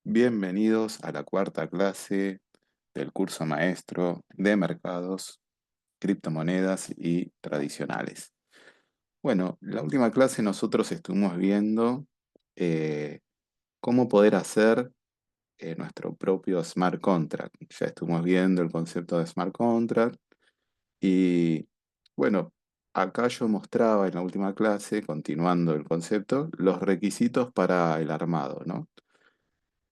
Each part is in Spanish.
Bienvenidos a la cuarta clase del curso maestro de mercados, criptomonedas y tradicionales. Bueno, la última clase nosotros estuvimos viendo eh, cómo poder hacer nuestro propio smart contract. Ya estuvimos viendo el concepto de smart contract y bueno, acá yo mostraba en la última clase, continuando el concepto, los requisitos para el armado, ¿no?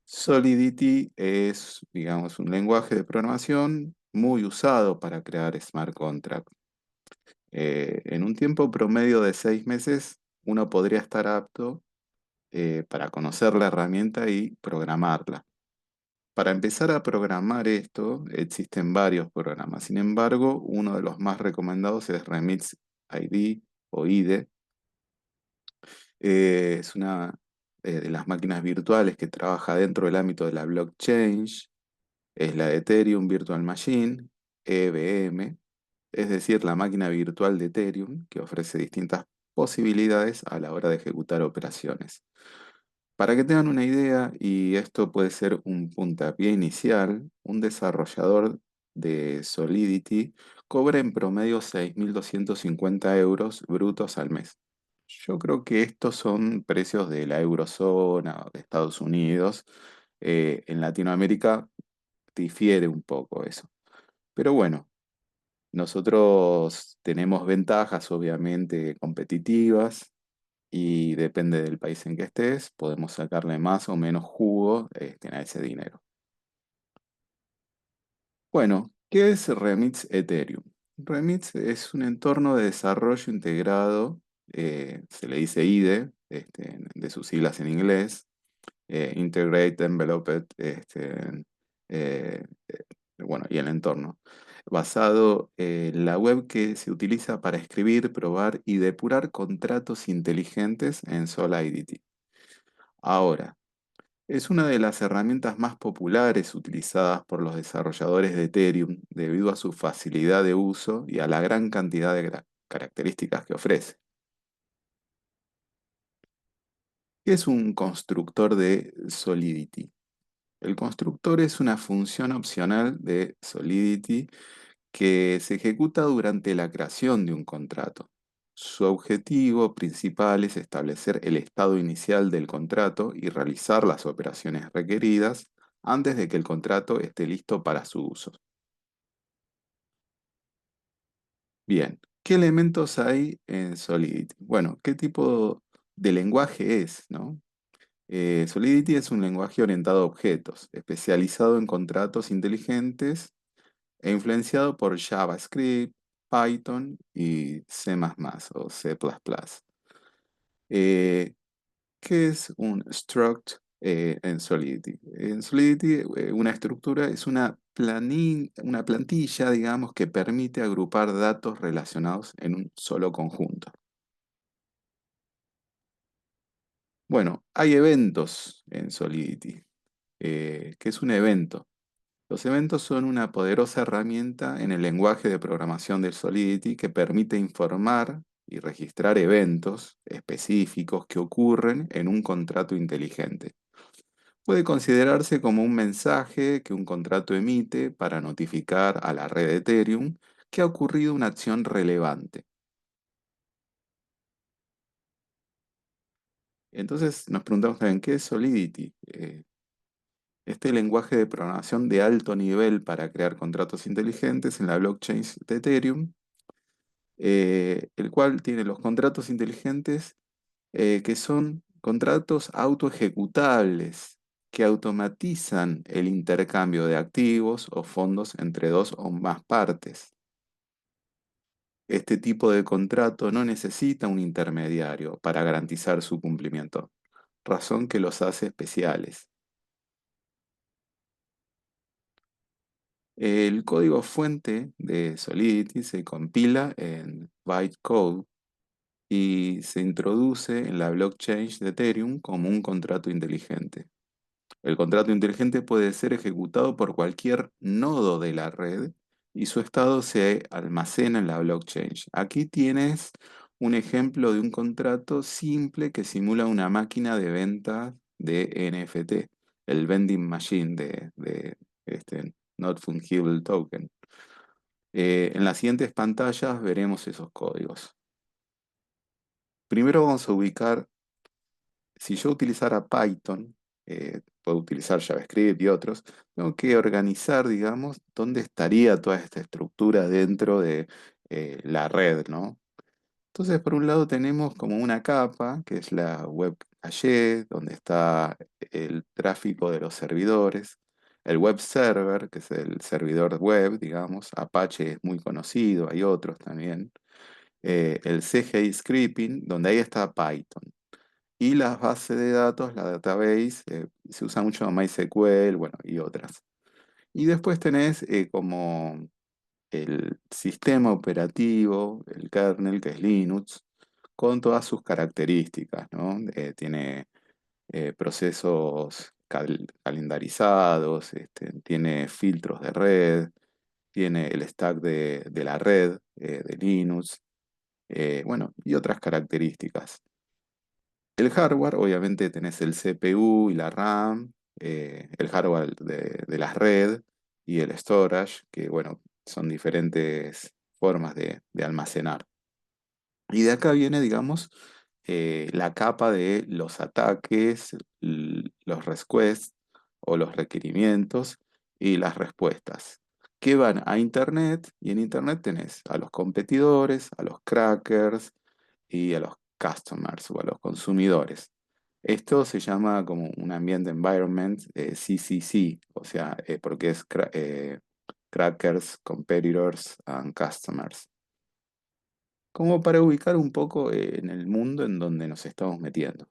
Solidity es, digamos, un lenguaje de programación muy usado para crear smart contracts. En un tiempo promedio de 6 meses, uno podría estar apto para conocer la herramienta y programarla. Para empezar a programar esto, existen varios programas. Sin embargo, uno de los más recomendados es Remix ID o IDE. Es una de las máquinas virtuales que trabaja dentro del ámbito de la blockchain. Es la de Ethereum Virtual Machine, EVM, es decir, la máquina virtual de Ethereum que ofrece distintas posibilidades a la hora de ejecutar operaciones. Para que tengan una idea, y esto puede ser un puntapié inicial, un desarrollador de Solidity cobra en promedio 6.250 euros brutos al mes. Yo creo que estos son precios de la eurozona o de Estados Unidos. En Latinoamérica difiere un poco eso. Pero bueno, nosotros tenemos ventajas obviamente competitivas y depende del país en que estés, podemos sacarle más o menos jugo a ese dinero. Bueno, ¿qué es Remix Ethereum? Remix es un entorno de desarrollo integrado, se le dice IDE, de sus siglas en inglés, Integrate, Developed, eh, bueno, y el entorno, basado en la web que se utiliza para escribir, probar y depurar contratos inteligentes en Solidity. Ahora, es una de las herramientas más populares utilizadas por los desarrolladores de Ethereum debido a su facilidad de uso y a la gran cantidad de características que ofrece. ¿Qué es un constructor de Solidity? El constructor es una función opcional de Solidity que se ejecuta durante la creación de un contrato. Su objetivo principal es establecer el estado inicial del contrato y realizar las operaciones requeridas antes de que el contrato esté listo para su uso. Bien, ¿qué elementos hay en Solidity? Bueno, ¿qué tipo de lenguaje es, no? Solidity es un lenguaje orientado a objetos, especializado en contratos inteligentes e influenciado por JavaScript, Python y C++ o C++. Eh, ¿Qué es un struct en Solidity? En Solidity, una estructura es una plantilla, digamos, que permite agrupar datos relacionados en un solo conjunto. Bueno, hay eventos en Solidity. ¿Qué es un evento? Los eventos son una poderosa herramienta en el lenguaje de programación del Solidity que permite informar y registrar eventos específicos que ocurren en un contrato inteligente. Puede considerarse como un mensaje que un contrato emite para notificar a la red de Ethereum que ha ocurrido una acción relevante. Entonces nos preguntamos también, ¿qué es Solidity? Este lenguaje de programación de alto nivel para crear contratos inteligentes en la blockchain de Ethereum, el cual tiene los contratos inteligentes que son contratos autoejecutables que automatizan el intercambio de activos o fondos entre dos o más partes. Este tipo de contrato no necesita un intermediario para garantizar su cumplimiento, razón que los hace especiales. El código fuente de Solidity se compila en bytecode y se introduce en la blockchain de Ethereum como un contrato inteligente. El contrato inteligente puede ser ejecutado por cualquier nodo de la red y su estado se almacena en la blockchain. Aquí tienes un ejemplo de un contrato simple que simula una máquina de venta de NFT. el vending machine de Not Fungible Token. En las siguientes pantallas veremos esos códigos. Primero vamos a ubicar, si yo utilizara Python, puedo utilizar JavaScript y otros, tengo que organizar, digamos, dónde estaría toda esta estructura dentro de la red, ¿no? Entonces, por un lado tenemos como una capa, que es la web caché, donde está el tráfico de los servidores, el web server, que es el servidor web, digamos, Apache es muy conocido, hay otros también, el CGI Scripting, donde ahí está Python. Y las bases de datos, la database, se usa mucho MySQL, bueno, y otras. Y después tenés como el sistema operativo, el kernel, que es Linux, con todas sus características, ¿no? Tiene procesos calendarizados, tiene filtros de red, tiene el stack de la red de Linux, bueno, y otras características. El hardware, obviamente tenés el CPU y la RAM, el hardware de la red y el storage, que bueno, son diferentes formas de almacenar. Y de acá viene, digamos, la capa de los ataques, los requests o los requerimientos y las respuestas, que van a Internet, y en Internet tenés a los competidores, a los crackers y a los customers o a los consumidores. Esto se llama como un ambiente environment, CCC, o sea, porque es crackers, competitors and customers, como para ubicar un poco en el mundo en donde nos estamos metiendo.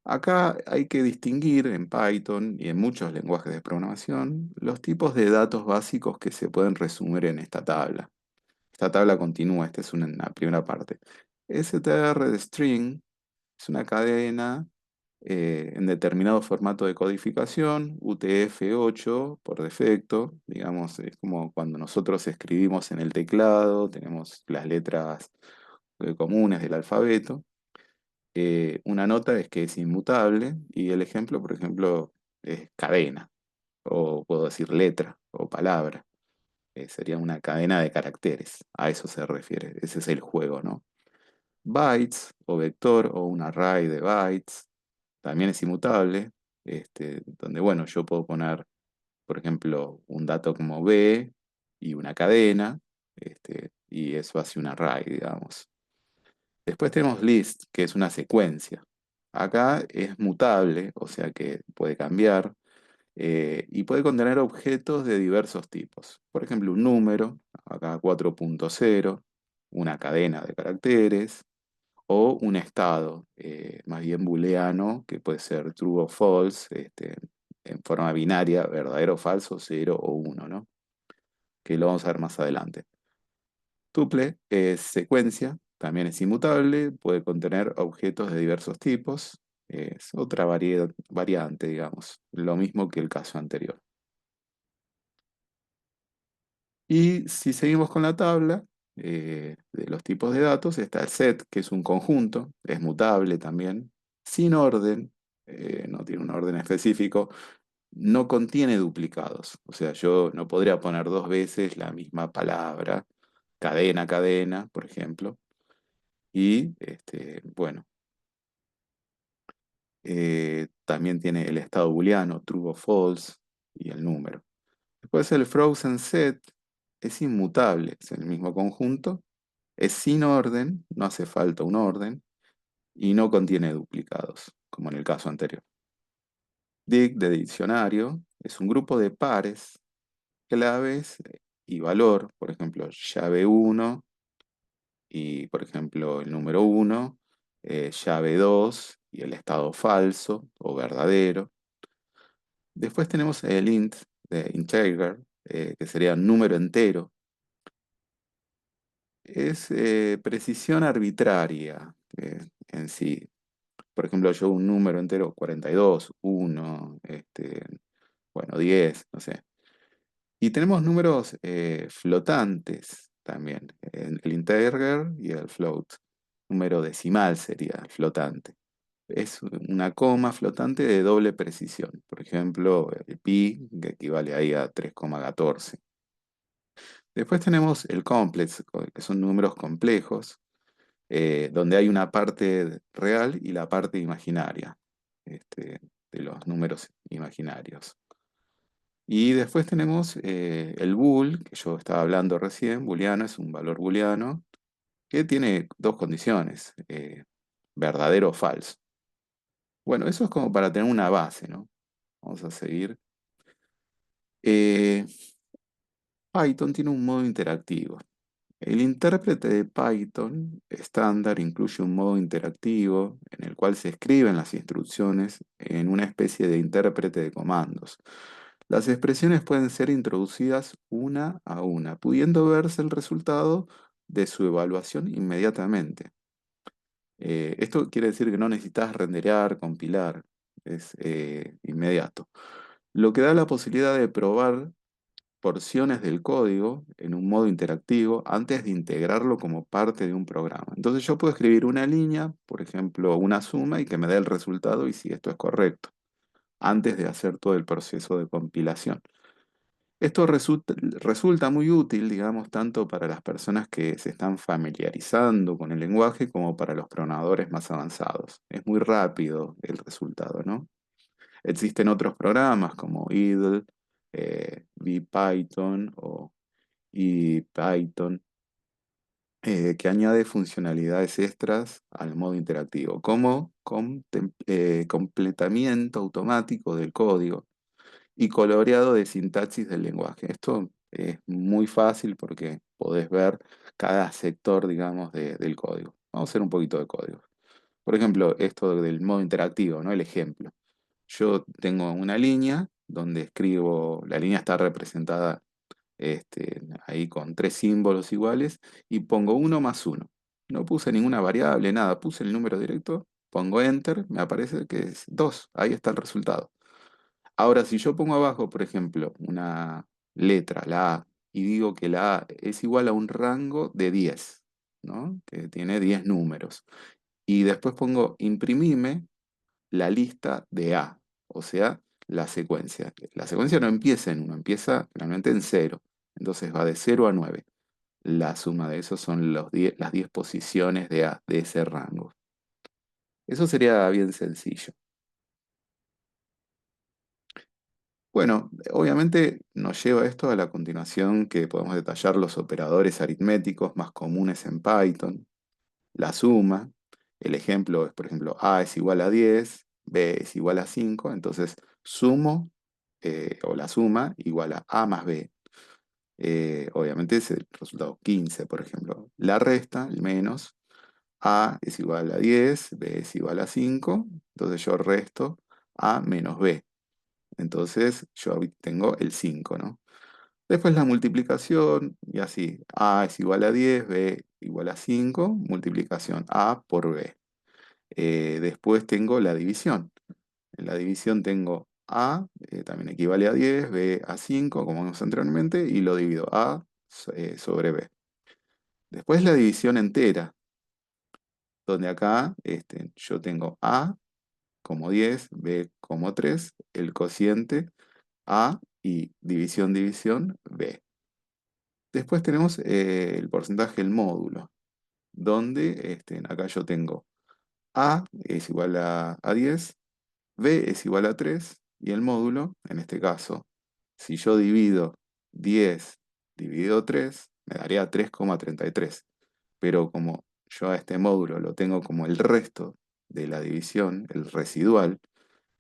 Acá hay que distinguir en Python y en muchos lenguajes de programación los tipos de datos básicos que se pueden resumir en esta tabla. Esta tabla continúa, esta es una primera parte. str de string es una cadena en determinado formato de codificación, UTF-8 por defecto, digamos, es como cuando nosotros escribimos en el teclado, tenemos las letras comunes del alfabeto. Una nota es que es inmutable y el ejemplo, por ejemplo, es cadena, o puedo decir letra o palabra. Sería una cadena de caracteres, a eso se refiere, ese es el juego, ¿no? Bytes o vector o un array de bytes también es inmutable, donde, bueno, yo puedo poner, por ejemplo, un dato como B y una cadena, y eso hace un array, digamos. Después tenemos list, que es una secuencia. Acá es mutable, o sea que puede cambiar, y puede contener objetos de diversos tipos. Por ejemplo, un número, acá 4.0, una cadena de caracteres, o un estado, más bien booleano, que puede ser true o false, en forma binaria, verdadero o falso, 0 o 1, ¿no? Que lo vamos a ver más adelante. Tuple es secuencia, también es inmutable, puede contener objetos de diversos tipos, es otra variante, digamos, lo mismo que el caso anterior. Y si seguimos con la tabla de los tipos de datos, está el set, que es un conjunto, es mutable también, sin orden, no tiene un orden específico, no contiene duplicados. O sea, yo no podría poner dos veces la misma palabra, cadena, cadena, por ejemplo. Y bueno, también tiene el estado booleano, true o false, y el número. Después el frozen set es inmutable, es el mismo conjunto, es sin orden, no hace falta un orden, y no contiene duplicados, como en el caso anterior. Dict de diccionario es un grupo de pares, claves y valor, por ejemplo, llave uno y, por ejemplo, el número uno, llave 2 y el estado falso o verdadero. Después tenemos el int de integer, que sería número entero. Es precisión arbitraria en sí. Por ejemplo, yo un número entero, 42, 1, bueno, 10, no sé. Y tenemos números flotantes también, el integer y el float. Número decimal sería el flotante. Es una coma flotante de doble precisión. Por ejemplo, el pi, que equivale ahí a 3,14. Después tenemos el complex, que son números complejos, donde hay una parte real y la parte imaginaria, de los números imaginarios. Y después tenemos el bool, que yo estaba hablando recién, booleano, es un valor booleano, que tiene dos condiciones, verdadero o falso. Bueno, eso es como para tener una base, ¿no? Vamos a seguir. Eh, Python tiene un modo interactivo. El intérprete de Python estándar incluye un modo interactivo en el cual se escriben las instrucciones en una especie de intérprete de comandos. Las expresiones pueden ser introducidas una a una, pudiendo verse el resultado de su evaluación inmediatamente. Esto quiere decir que no necesitas renderear, compilar, es inmediato. Lo que da la posibilidad de probar porciones del código en un modo interactivo antes de integrarlo como parte de un programa. Entonces yo puedo escribir una línea, por ejemplo, una suma y que me dé el resultado y si esto es correcto, antes de hacer todo el proceso de compilación. Esto resulta muy útil, digamos, tanto para las personas que se están familiarizando con el lenguaje como para los programadores más avanzados. Es muy rápido el resultado, ¿no? Existen otros programas como Idle, VPython o ePython, que añade funcionalidades extras al modo interactivo, como completamiento automático del código y coloreado de sintaxis del lenguaje. Esto es muy fácil porque podés ver cada sector, digamos, del código. Vamos a hacer un poquito de código. Por ejemplo, esto del modo interactivo, ¿no? El ejemplo. Yo tengo una línea donde escribo, la línea está representada ahí con tres símbolos iguales y pongo uno más uno. No puse ninguna variable, nada, puse el número directo, pongo enter, me aparece que es 2, ahí está el resultado. Ahora, si yo pongo abajo, por ejemplo, una letra, la A, y digo que la A es igual a un rango de 10, ¿no? Que tiene 10 números. Y después pongo imprimime la lista de A, o sea, la secuencia. La secuencia no empieza en uno, empieza realmente en cero. Entonces va de 0 a 9. La suma de esos son las 10 posiciones de A, de ese rango. Eso sería bien sencillo. Bueno, obviamente nos lleva esto a la continuación que podemos detallar los operadores aritméticos más comunes en Python, la suma. El ejemplo es, por ejemplo, A es igual a 10, B es igual a 5, entonces sumo, o la suma igual a A más B. Obviamente es el resultado 15, por ejemplo. La resta, el menos, A es igual a 10, B es igual a 5, entonces yo resto A menos B. Entonces yo tengo el 5, ¿no? Después la multiplicación, y así, A es igual a 10, B igual a 5, multiplicación A por B. Después tengo la división. En la división tengo A, también equivale a 10, B a 5, como vimos anteriormente, y lo divido A sobre B. Después la división entera, donde acá yo tengo A como 10, B como 3, el cociente A y división, B. Después tenemos el porcentaje del módulo, donde acá yo tengo A es igual a 10, B es igual a 3 y el módulo, en este caso, si yo divido 10 dividido 3, me daría 3,33. Pero como yo a este módulo lo tengo como el resto de la división, el residual,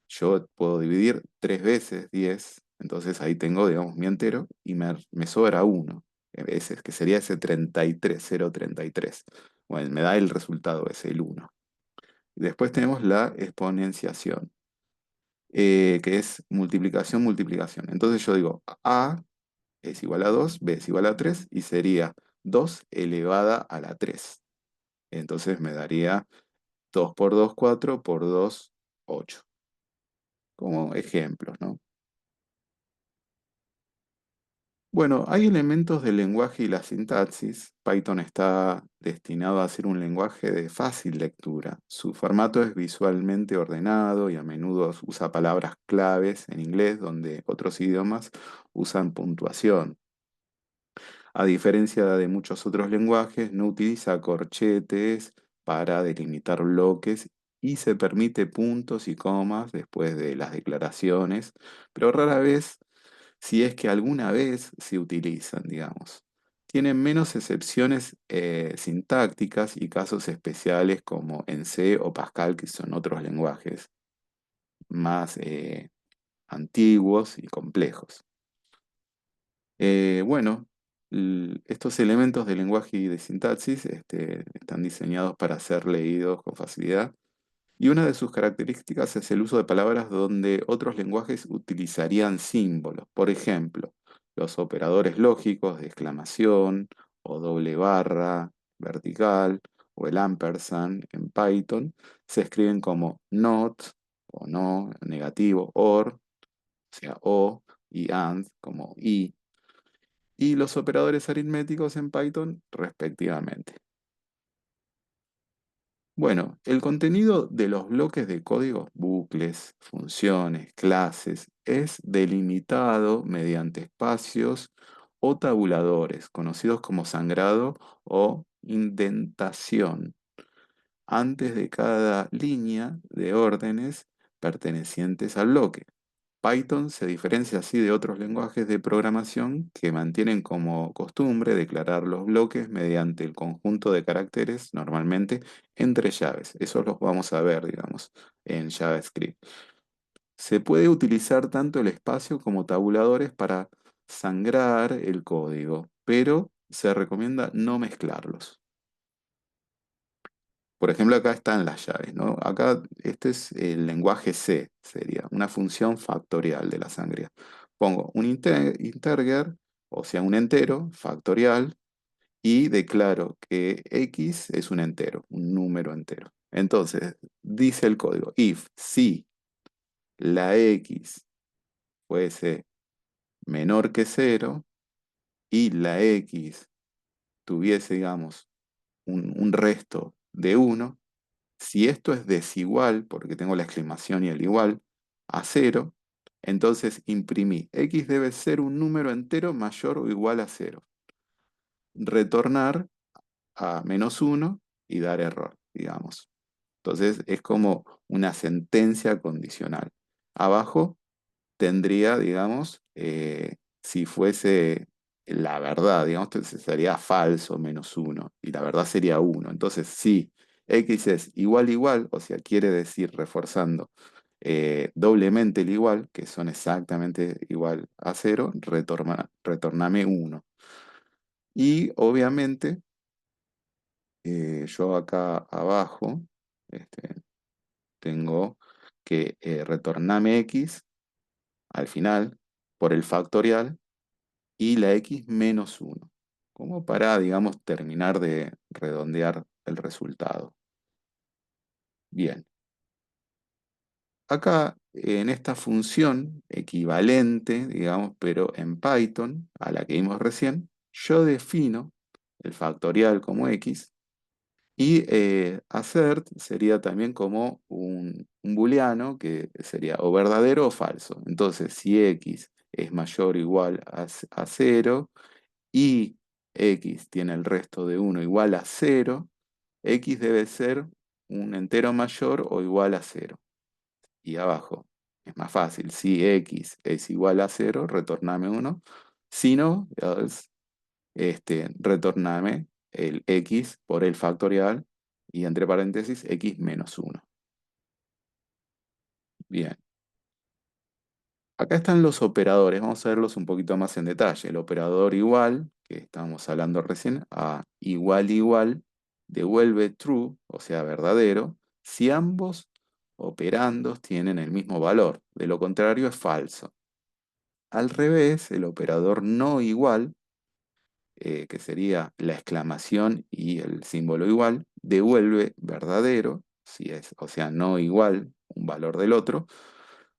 yo puedo dividir 3 veces 10, entonces ahí tengo, digamos, mi entero y me sobra uno, ese, que sería ese 33, 0,33. Bueno, me da el resultado ese, el uno. Después tenemos la exponenciación, que es multiplicación, multiplicación. Entonces yo digo, A es igual a 2, B es igual a 3 y sería 2 elevada a la 3. Entonces me daría 2 por 2 4 por 2 8. Como ejemplos, ¿no? Bueno, hay elementos del lenguaje y la sintaxis. Python está destinado a ser un lenguaje de fácil lectura. Su formato es visualmente ordenado y a menudo usa palabras claves en inglés, donde otros idiomas usan puntuación. A diferencia de muchos otros lenguajes, no utiliza corchetes para delimitar bloques y se permite puntos y comas después de las declaraciones, pero rara vez, si es que alguna vez se utilizan, digamos. Tienen menos excepciones sintácticas y casos especiales como en C o Pascal, que son otros lenguajes más antiguos y complejos. Bueno, estos elementos de lenguaje y de sintaxis están diseñados para ser leídos con facilidad y una de sus características es el uso de palabras donde otros lenguajes utilizarían símbolos. Por ejemplo, los operadores lógicos de exclamación o doble barra vertical o el ampersand en Python se escriben como not o no, negativo, or, o sea, o, y and como y los operadores aritméticos en Python respectivamente. Bueno, el contenido de los bloques de código, bucles, funciones, clases, es delimitado mediante espacios o tabuladores, conocidos como sangrado o indentación, antes de cada línea de órdenes pertenecientes al bloque. Python se diferencia así de otros lenguajes de programación que mantienen como costumbre declarar los bloques mediante el conjunto de caracteres, normalmente entre llaves. Eso los vamos a ver, digamos, en JavaScript. Se puede utilizar tanto el espacio como tabuladores para sangrar el código, pero se recomienda no mezclarlos. Por ejemplo, acá están las llaves, ¿no? Acá este es el lenguaje C, sería una función factorial de la sangría. Pongo un integer, o sea, un entero factorial, y declaro que X es un entero, un número entero. Entonces, dice el código, if, si la X fuese menor que cero y la X tuviese, digamos, un resto de uno. Si esto es desigual, porque tengo la exclamación y el igual, a cero, entonces imprimí x debe ser un número entero mayor o igual a cero. Retornar a menos uno y dar error, digamos. Entonces es como una sentencia condicional. Abajo tendría, digamos, si fuese la verdad, digamos, entonces sería falso menos uno y la verdad sería uno. Entonces, si x es igual igual, o sea, quiere decir reforzando doblemente el igual, que son exactamente igual a cero, retorname uno. Y obviamente, yo acá abajo este, tengo que retorname x al final por el factorial y la x menos uno, como para, digamos, terminar de redondear el resultado. Bien, acá en esta función equivalente, digamos, pero en Python, a la que vimos recién, yo defino el factorial como x y assert sería también como un booleano que sería o verdadero o falso. Entonces, si x es mayor o igual a 0, y x tiene el resto de uno igual a cero, x debe ser un entero mayor o igual a cero. Y abajo es más fácil, si x es igual a cero, retorname uno. Si no, else, retorname el x por el factorial y entre paréntesis x menos uno. Bien. Acá están los operadores, vamos a verlos un poquito más en detalle. El operador igual, que estábamos hablando recién, a igual igual, devuelve true, o sea, verdadero, si ambos operandos tienen el mismo valor. De lo contrario es falso. Al revés, el operador no igual, que sería la exclamación y el símbolo igual, devuelve verdadero, si es, o sea, no igual un valor del otro,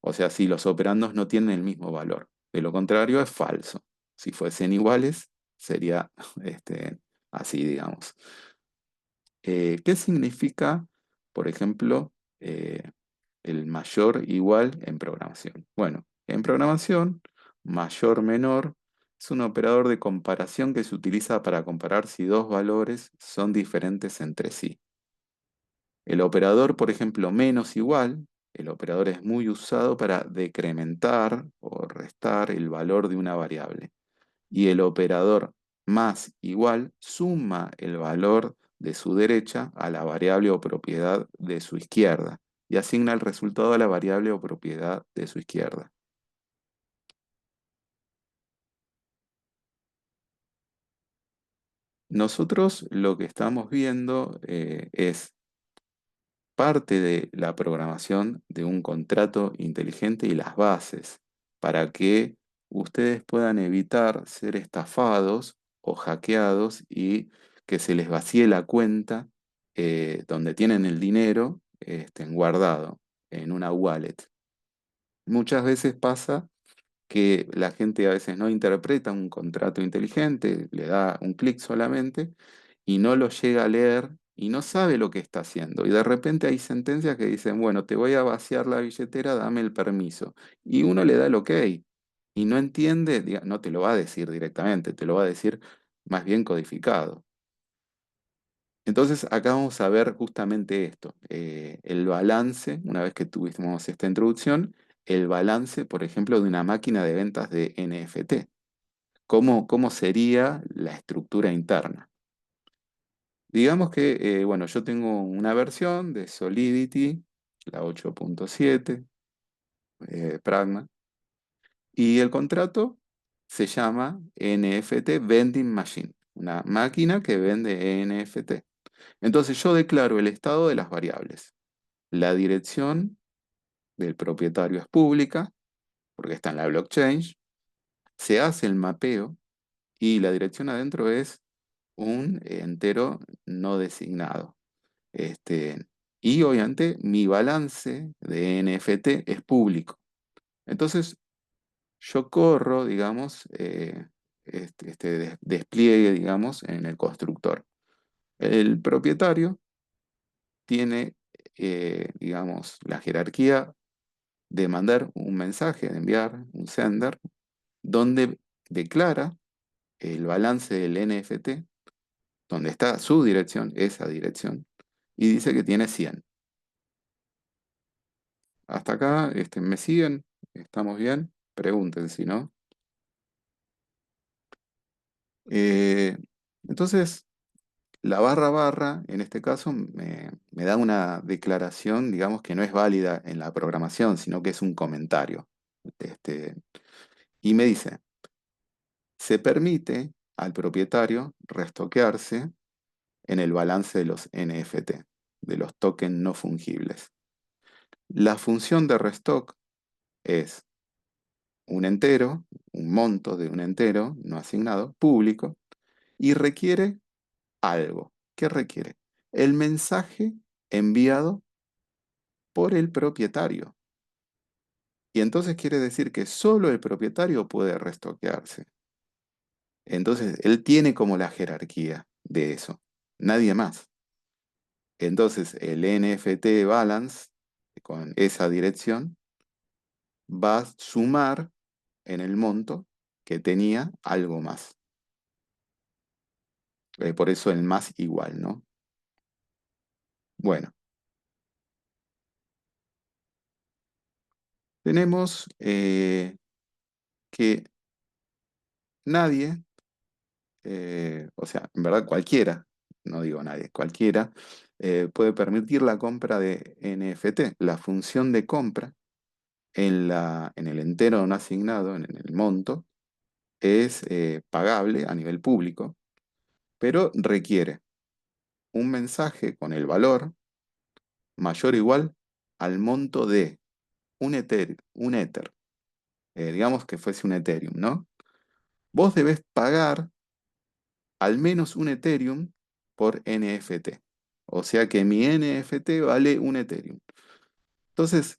o sea, si los operandos no tienen el mismo valor. De lo contrario, es falso. Si fuesen iguales, sería así, digamos. ¿Qué significa, por ejemplo, el mayor igual en programación? Bueno, en programación, mayor menor es un operador de comparación que se utiliza para comparar si dos valores son diferentes entre sí. El operador, por ejemplo, menos igual, el operador es muy usado para decrementar o restar el valor de una variable. Y el operador más igual suma el valor de su derecha a la variable o propiedad de su izquierda y asigna el resultado a la variable o propiedad de su izquierda. Nosotros lo que estamos viendo es parte de la programación de un contrato inteligente y las bases para que ustedes puedan evitar ser estafados o hackeados y que se les vacíe la cuenta donde tienen el dinero guardado en una wallet. Muchas veces pasa que la gente a veces no interpreta un contrato inteligente, le da un clic solamente y no lo llega a leer y no sabe lo que está haciendo. Y de repente hay sentencias que dicen, bueno, te voy a vaciar la billetera, dame el permiso. Y uno le da el ok y no entiende, no te lo va a decir directamente, te lo va a decir más bien codificado. Entonces acá vamos a ver justamente esto, el balance, una vez que tuvimos esta introducción, el balance, por ejemplo, de una máquina de ventas de NFT. ¿Cómo sería la estructura interna? Digamos que, bueno, yo tengo una versión de Solidity, la 8.7, Pragma, y el contrato se llama NFT Vending Machine, una máquina que vende NFT. Entonces yo declaro el estado de las variables. La dirección del propietario es pública, porque está en la blockchain. Se hace el mapeo y la dirección adentro es un entero no designado. Este, y obviamente mi balance de NFT es público. Entonces yo corro, digamos, despliegue, digamos, en el constructor. El propietario tiene, digamos, la jerarquía de mandar un mensaje, de enviar un sender, donde declara el balance del NFT, donde está su dirección, esa dirección, y dice que tiene 100. Hasta acá, ¿me siguen? ¿Estamos bien? Pregunten si no. Eh, entonces, la barra barra, en este caso, me da una declaración, digamos, que no es válida en la programación, sino que es un comentario. Este, y me dice, se permite al propietario restoquearse en el balance de los NFT, de los tokens no fungibles. La función de restock es un entero, un monto de un entero no asignado, público, y requiere algo. ¿Qué requiere? El mensaje enviado por el propietario. Y entonces quiere decir que solo el propietario puede restoquearse. Entonces, él tiene como la jerarquía de eso, nadie más. Entonces, el NFT balance con esa dirección va a sumar en el monto que tenía algo más. Por eso el más igual, ¿no? Bueno, tenemos que nadie, o sea, en verdad cualquiera, no digo nadie, cualquiera, puede permitir la compra de NFT. La función de compra en el entero no asignado, en el monto, es pagable a nivel público, pero requiere un mensaje con el valor mayor o igual al monto de un Ether, digamos que fuese un Ethereum, ¿no? Vos debés pagar al menos un Ethereum por NFT. O sea que mi NFT vale un Ethereum. Entonces,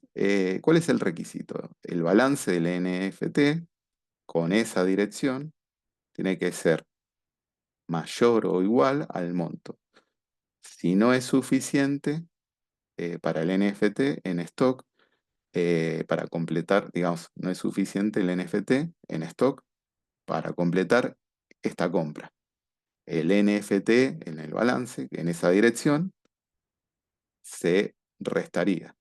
¿cuál es el requisito? El balance del NFT con esa dirección tiene que ser mayor o igual al monto. Si no es suficiente para el NFT en stock, para completar, digamos, no es suficiente el NFT en stock para completar esta compra. El NFT en el balance, en esa dirección, se restaría.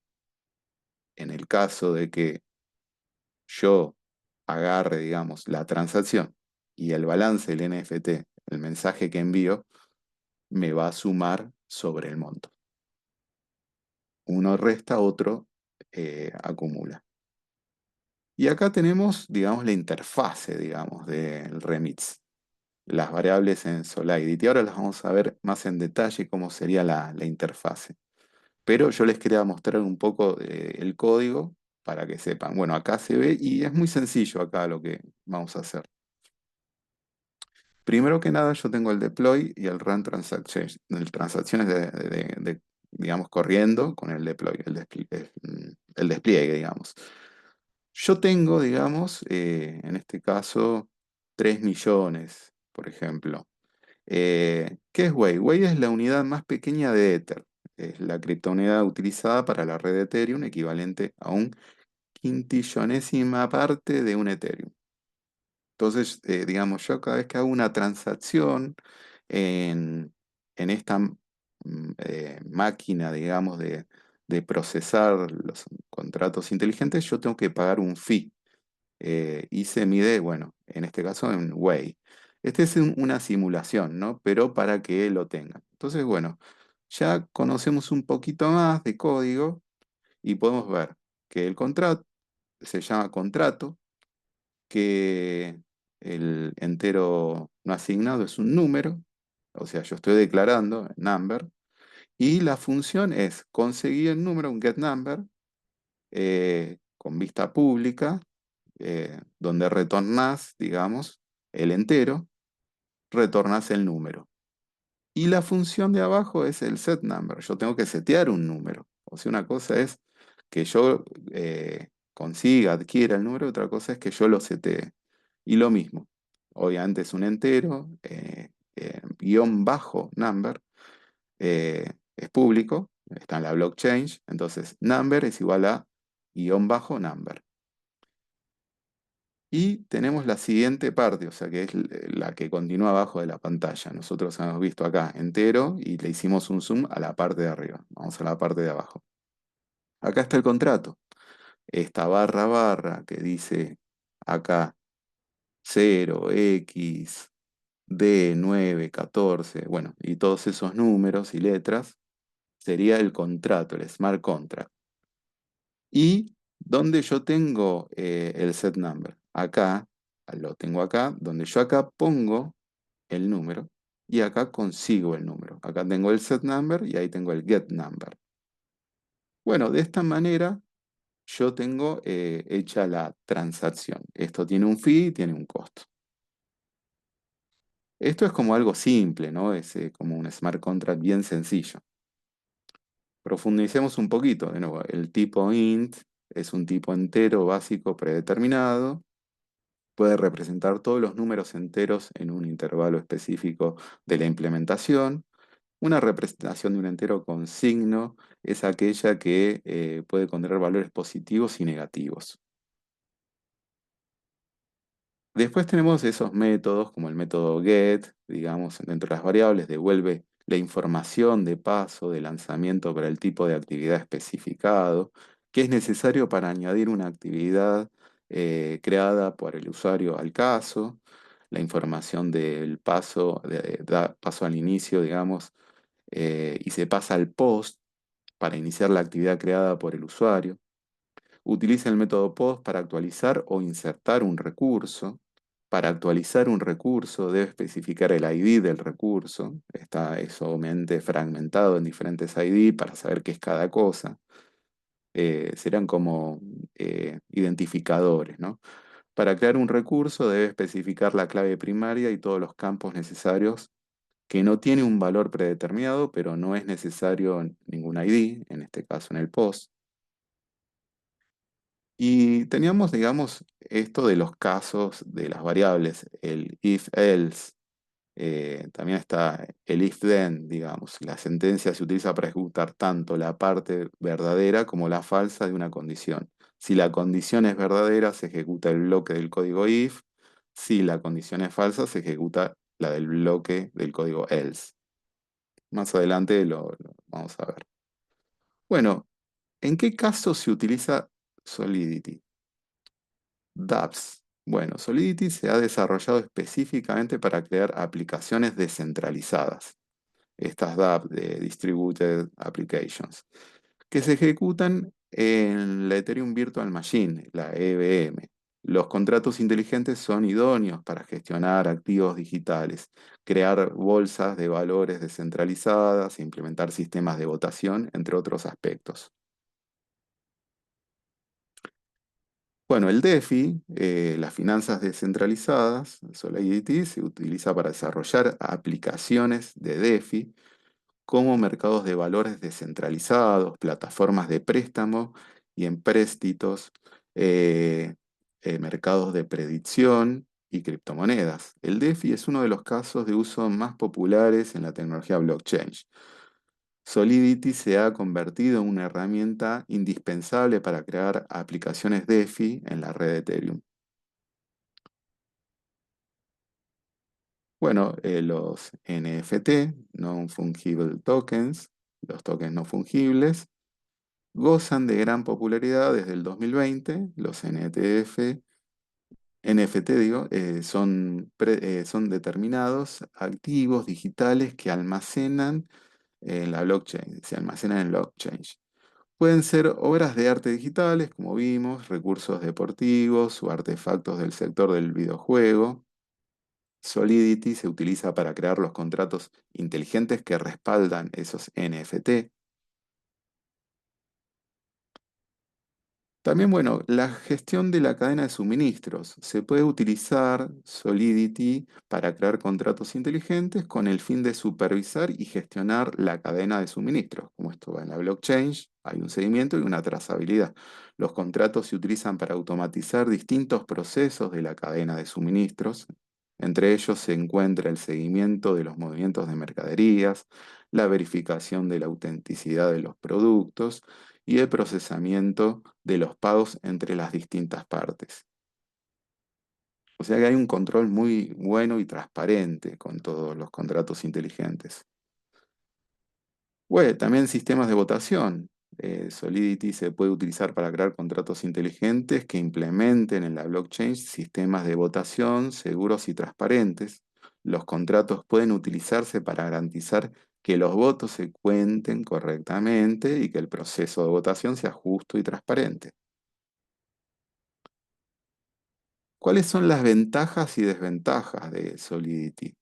En el caso de que yo agarre, digamos, la transacción y el balance del NFT, el mensaje que envío, me va a sumar sobre el monto. Uno resta, otro acumula. Y acá tenemos, digamos, la interfase, digamos, del remix, las variables en Solidity. Ahora las vamos a ver más en detalle cómo sería la interfase. Pero yo les quería mostrar un poco el código para que sepan. Bueno, acá se ve y es muy sencillo acá lo que vamos a hacer. Primero que nada, yo tengo el deploy y el run transactions, transacciones digamos, corriendo con el deploy, el despliegue, digamos. Yo tengo, digamos, en este caso, 3 millones, por ejemplo. ¿Qué es Wei? Wei es la unidad más pequeña de Ether. Es la criptomoneda utilizada para la red de Ethereum, equivalente a un quintillonésima parte de un Ethereum. Entonces, digamos, yo cada vez que hago una transacción en esta máquina, digamos, de procesar los contratos inteligentes, yo tengo que pagar un fee. Y se mide, bueno, en este caso en Wei. Este es una simulación, ¿no? Pero para que lo tengan. Entonces, bueno, ya conocemos un poquito más de código y podemos ver que el contrato se llama contrato, que el entero no asignado es un número, o sea, yo estoy declarando number, y la función es conseguir el número, un get number, con vista pública, donde retornás, digamos, el entero, retornás el número. Y la función de abajo es el set number. Yo tengo que setear un número. O sea, una cosa es que yo consiga, adquiera el número, otra cosa es que yo lo setee. Y lo mismo. Obviamente es un entero, guión bajo number, es público, está en la blockchain. Entonces, number es igual a guión bajo number. Y tenemos la siguiente parte, o sea, que es la que continúa abajo de la pantalla. Nosotros hemos visto acá entero y le hicimos un zoom a la parte de arriba. Vamos a la parte de abajo. Acá está el contrato. Esta barra barra que dice acá 0x D9 14, bueno, y todos esos números y letras, sería el contrato, el smart contract. Y donde yo tengo el set number. Acá, lo tengo acá, donde yo acá pongo el número y acá consigo el número. Acá tengo el set number y ahí tengo el get number. Bueno, de esta manera yo tengo hecha la transacción. Esto tiene un fee y tiene un costo. Esto es como algo simple, ¿no? Es como un smart contract bien sencillo. Profundicemos un poquito. De nuevo, el tipo int es un tipo entero básico predeterminado. Puede representar todos los números enteros en un intervalo específico de la implementación. Una representación de un entero con signo es aquella que puede contener valores positivos y negativos. Después tenemos esos métodos, como el método get, digamos, dentro de las variables, devuelve la información de paso de lanzamiento para el tipo de actividad especificado, que es necesario para añadir una actividad creada por el usuario al caso, la información del paso, da paso al inicio, digamos, y se pasa al post para iniciar la actividad creada por el usuario. Utiliza el método post para actualizar o insertar un recurso. Para actualizar un recurso debe especificar el ID del recurso. Está eso obviamente fragmentado en diferentes ID para saber qué es cada cosa. Serán como identificadores, ¿no? Para crear un recurso debe especificar la clave primaria y todos los campos necesarios que no tiene un valor predeterminado, pero no es necesario ningún ID, en este caso en el post. Y teníamos, digamos, esto de los casos de las variables, el if-else. También está el if-then, digamos. La sentencia se utiliza para ejecutar tanto la parte verdadera como la falsa de una condición. Si la condición es verdadera, se ejecuta el bloque del código if. Si la condición es falsa, se ejecuta la del bloque del código else. Más adelante lo vamos a ver. Bueno, ¿en qué caso se utiliza Solidity? dApps. Bueno, Solidity se ha desarrollado específicamente para crear aplicaciones descentralizadas. Estas dApps de Distributed Applications, que se ejecutan en la Ethereum Virtual Machine, la EVM. Los contratos inteligentes son idóneos para gestionar activos digitales, crear bolsas de valores descentralizadas e implementar sistemas de votación, entre otros aspectos. Bueno, el DeFi, las finanzas descentralizadas, Solidity, se utiliza para desarrollar aplicaciones de DeFi como mercados de valores descentralizados, plataformas de préstamo y empréstitos, eh, mercados de predicción y criptomonedas. El DeFi es uno de los casos de uso más populares en la tecnología blockchain. Solidity se ha convertido en una herramienta indispensable para crear aplicaciones DeFi en la red de Ethereum. Bueno, los NFT, Non-Fungible Tokens, los tokens no fungibles, gozan de gran popularidad desde el 2020. Los NFT, digo, son determinados activos digitales que almacenan en la blockchain, se almacenan en blockchain. Pueden ser obras de arte digitales, como vimos, recursos deportivos o artefactos del sector del videojuego. Solidity se utiliza para crear los contratos inteligentes que respaldan esos NFT. También, bueno, la gestión de la cadena de suministros. Se puede utilizar Solidity para crear contratos inteligentes con el fin de supervisar y gestionar la cadena de suministros. Como esto va en la blockchain, hay un seguimiento y una trazabilidad. Los contratos se utilizan para automatizar distintos procesos de la cadena de suministros. Entre ellos se encuentra el seguimiento de los movimientos de mercaderías, la verificación de la autenticidad de los productos y el procesamiento de los pagos entre las distintas partes. O sea que hay un control muy bueno y transparente con todos los contratos inteligentes. Bueno, también sistemas de votación. Solidity se puede utilizar para crear contratos inteligentes que implementen en la blockchain sistemas de votación seguros y transparentes. Los contratos pueden utilizarse para garantizar que los votos se cuenten correctamente y que el proceso de votación sea justo y transparente. ¿Cuáles son las ventajas y desventajas de Solidity?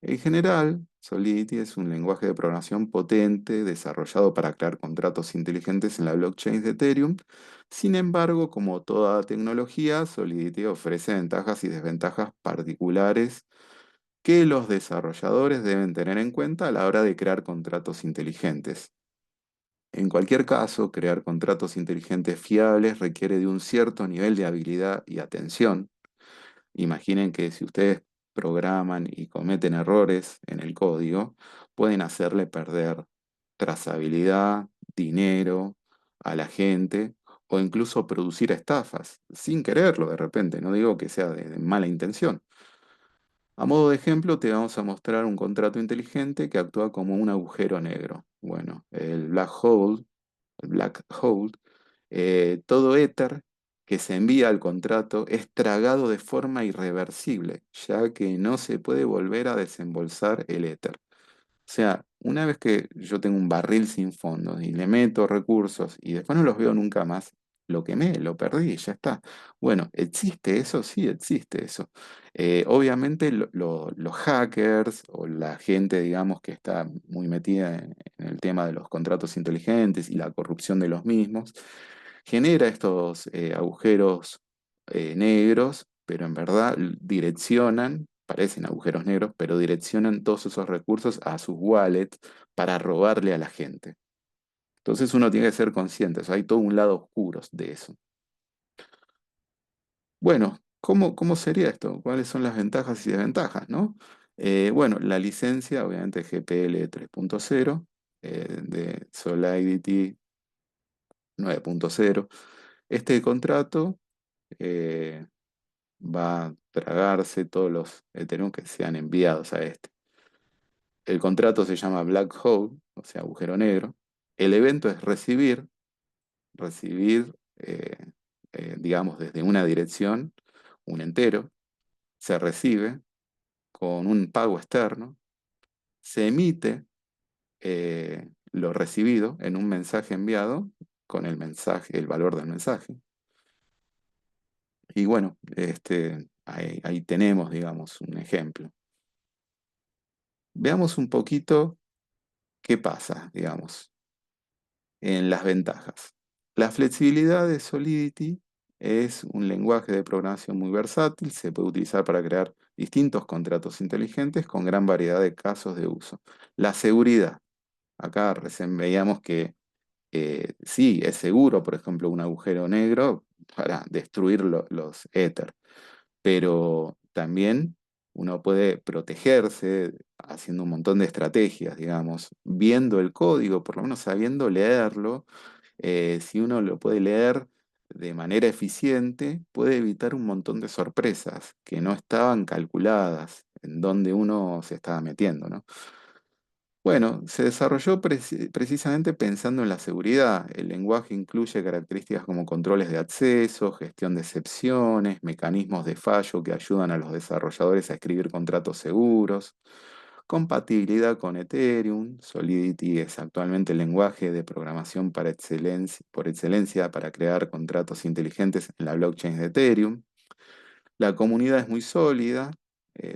En general, Solidity es un lenguaje de programación potente desarrollado para crear contratos inteligentes en la blockchain de Ethereum. Sin embargo, como toda tecnología, Solidity ofrece ventajas y desventajas particulares que los desarrolladores deben tener en cuenta a la hora de crear contratos inteligentes. En cualquier caso, crear contratos inteligentes fiables requiere de un cierto nivel de habilidad y atención. Imaginen que si ustedes programan y cometen errores en el código, pueden hacerle perder trazabilidad, dinero a la gente o incluso producir estafas, sin quererlo de repente, no digo que sea de mala intención. A modo de ejemplo, te vamos a mostrar un contrato inteligente que actúa como un agujero negro. Bueno, el black hole, todo éter que se envía al contrato es tragado de forma irreversible, ya que no se puede volver a desembolsar el éter. O sea, una vez que yo tengo un barril sin fondos y le meto recursos y después no los veo nunca más, lo quemé, lo perdí, ya está. Bueno, ¿existe eso? Sí, existe eso. Obviamente los hackers o la gente, digamos, que está muy metida en el tema de los contratos inteligentes y la corrupción de los mismos, genera estos agujeros negros, pero en verdad direccionan, parecen agujeros negros, pero direccionan todos esos recursos a sus wallets para robarle a la gente. Entonces uno tiene que ser consciente, o sea, hay todo un lado oscuro de eso. Bueno, ¿cómo sería esto? ¿Cuáles son las ventajas y desventajas, no? Bueno, la licencia, obviamente GPL 3.0, de Solidity 9.0. Este contrato eh, va a tragarse todos los Ethereum que sean enviados a este. El contrato se llama Black Hole, o sea, agujero negro. El evento es recibir, digamos, desde una dirección, un entero, se recibe con un pago externo, se emite lo recibido en un mensaje enviado con el mensaje, el valor del mensaje. Y bueno, ahí tenemos, digamos, un ejemplo. Veamos un poquito qué pasa, digamos, en las ventajas. La flexibilidad de Solidity es un lenguaje de programación muy versátil, se puede utilizar para crear distintos contratos inteligentes con gran variedad de casos de uso. La seguridad. Acá recién veíamos que sí, es seguro, por ejemplo, un agujero negro para destruir los éter, pero también uno puede protegerse haciendo un montón de estrategias, digamos, viendo el código, por lo menos sabiendo leerlo. Si uno lo puede leer de manera eficiente, puede evitar un montón de sorpresas que no estaban calculadas en donde uno se estaba metiendo, ¿no? Bueno, se desarrolló precisamente pensando en la seguridad. El lenguaje incluye características como controles de acceso, gestión de excepciones, mecanismos de fallo que ayudan a los desarrolladores a escribir contratos seguros, compatibilidad con Ethereum. Solidity es actualmente el lenguaje de programación por excelencia para crear contratos inteligentes en la blockchain de Ethereum. La comunidad es muy sólida.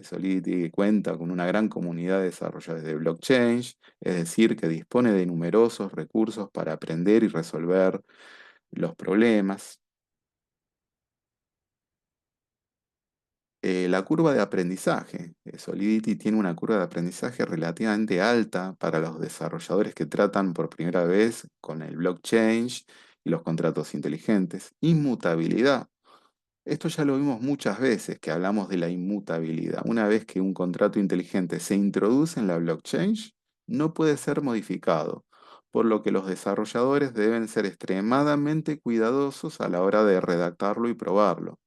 Solidity cuenta con una gran comunidad de desarrolladores de blockchain, es decir, que dispone de numerosos recursos para aprender y resolver los problemas. La curva de aprendizaje. Solidity tiene una curva de aprendizaje relativamente alta para los desarrolladores que tratan por primera vez con el blockchain y los contratos inteligentes. Inmutabilidad. Esto ya lo vimos muchas veces, que hablamos de la inmutabilidad. Una vez que un contrato inteligente se introduce en la blockchain, no puede ser modificado, por lo que los desarrolladores deben ser extremadamente cuidadosos a la hora de redactarlo y probarlo.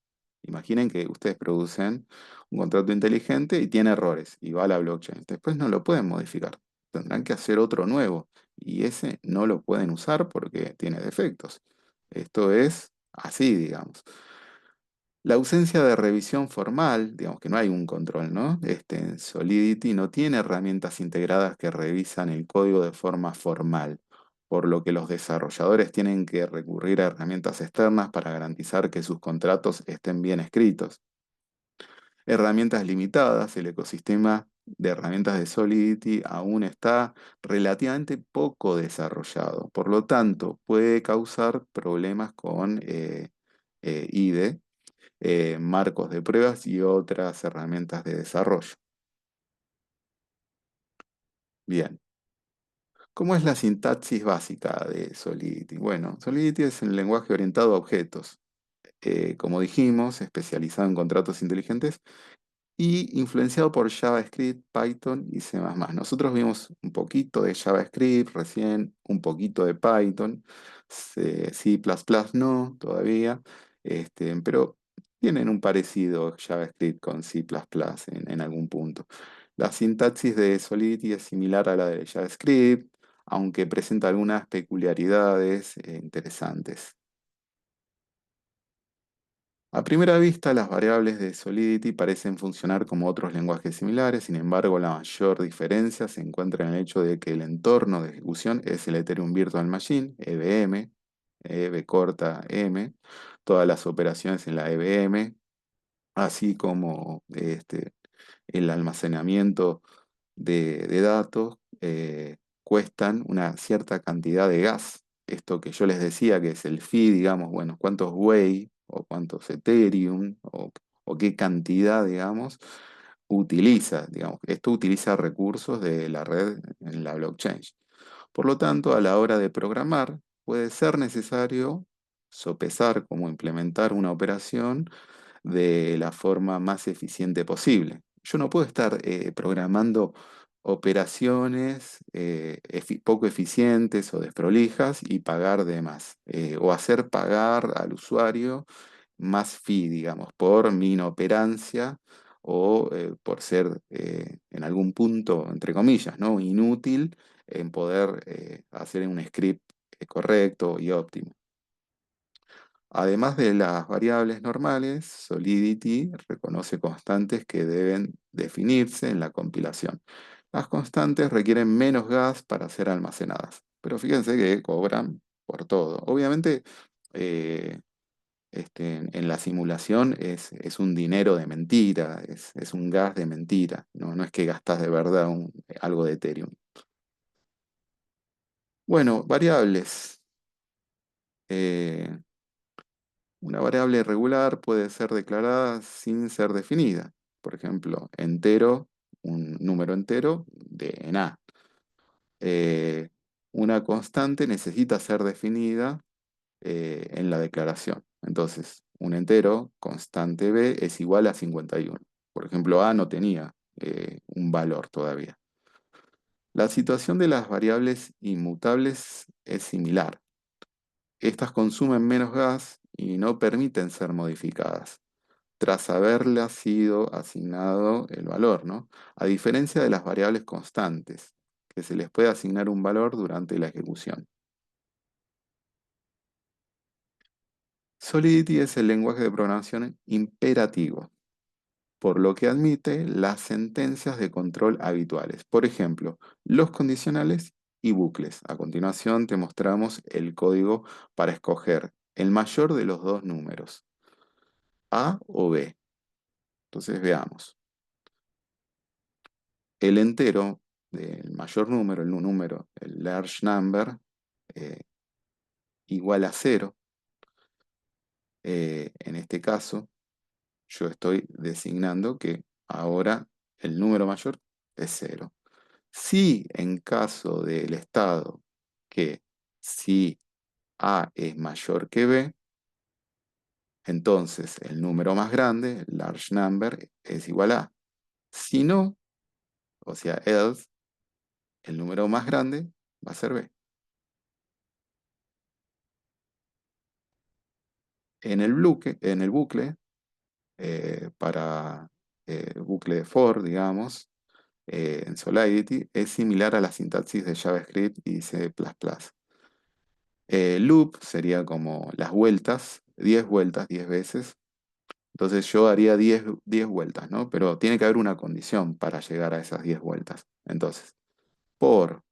Imaginen que ustedes producen un contrato inteligente y tiene errores y va a la blockchain. Después no lo pueden modificar. Tendrán que hacer otro nuevo y ese no lo pueden usar porque tiene defectos. Esto es así, digamos. La ausencia de revisión formal, digamos que no hay un control, ¿no? Solidity no tiene herramientas integradas que revisan el código de forma formal, por lo que los desarrolladores tienen que recurrir a herramientas externas para garantizar que sus contratos estén bien escritos. Herramientas limitadas, el ecosistema de herramientas de Solidity aún está relativamente poco desarrollado, por lo tanto puede causar problemas con IDE, marcos de pruebas y otras herramientas de desarrollo. Bien, ¿cómo es la sintaxis básica de Solidity? Bueno, Solidity es un lenguaje orientado a objetos, como dijimos, especializado en contratos inteligentes y influenciado por JavaScript, Python y C++. Nosotros vimos un poquito de JavaScript recién, un poquito de Python, C++ no todavía, pero tienen un parecido JavaScript con C++ en algún punto. La sintaxis de Solidity es similar a la de JavaScript, aunque presenta algunas peculiaridades interesantes. A primera vista, las variables de Solidity parecen funcionar como otros lenguajes similares, sin embargo, la mayor diferencia se encuentra en el hecho de que el entorno de ejecución es el Ethereum Virtual Machine, EVM, EV corta M, todas las operaciones en la EVM, así como el almacenamiento de datos, cuestan una cierta cantidad de gas. Esto que yo les decía que es el fee, digamos, bueno, cuántos Whey o cuántos Ethereum o qué cantidad, digamos, utiliza, digamos. Esto utiliza recursos de la red en la blockchain. Por lo tanto, a la hora de programar, puede ser necesario sopesar cómo implementar una operación de la forma más eficiente posible. Yo no puedo estar programando operaciones poco eficientes o desprolijas y pagar de más, o hacer pagar al usuario más fee, digamos, por mi inoperancia o por ser en algún punto, entre comillas, ¿no? Inútil en poder hacer un script correcto y óptimo. Además de las variables normales, Solidity reconoce constantes que deben definirse en la compilación. Las constantes requieren menos gas para ser almacenadas, pero fíjense que cobran por todo. Obviamente, eh, en la simulación es un dinero de mentira, es un gas de mentira, no, no es que gastas de verdad algo de Ethereum. Bueno, variables. Eh, Una variable regular puede ser declarada sin ser definida. Por ejemplo, entero, un número entero de en A. Eh, una constante necesita ser definida en la declaración. Entonces, un entero, constante B, es igual a 51. Por ejemplo, A no tenía un valor todavía. La situación de las variables inmutables es similar. Estas consumen menos gas y no permiten ser modificadas tras haberle sido asignado el valor, ¿no? A diferencia de las variables constantes, que se les puede asignar un valor durante la ejecución. Solidity es el lenguaje de programación imperativo, por lo que admite las sentencias de control habituales. Por ejemplo, los condicionales y bucles. A continuación te mostramos el código para escoger el mayor de los dos números, A o B. Entonces veamos. El entero del mayor número, el large number, eh, igual a cero. En este caso, yo estoy designando que ahora el número mayor es cero. Si en caso del estado que si A es mayor que B, entonces el número más grande, el large number, es igual a A. Si no, o sea, else, el número más grande va a ser B. En el bucle para bucle de for, digamos, en Solidity, es similar a la sintaxis de JavaScript y C++. Loop sería como las vueltas, 10 vueltas, 10 veces. Entonces yo haría 10 vueltas, ¿no? Pero tiene que haber una condición para llegar a esas 10 vueltas. Entonces, por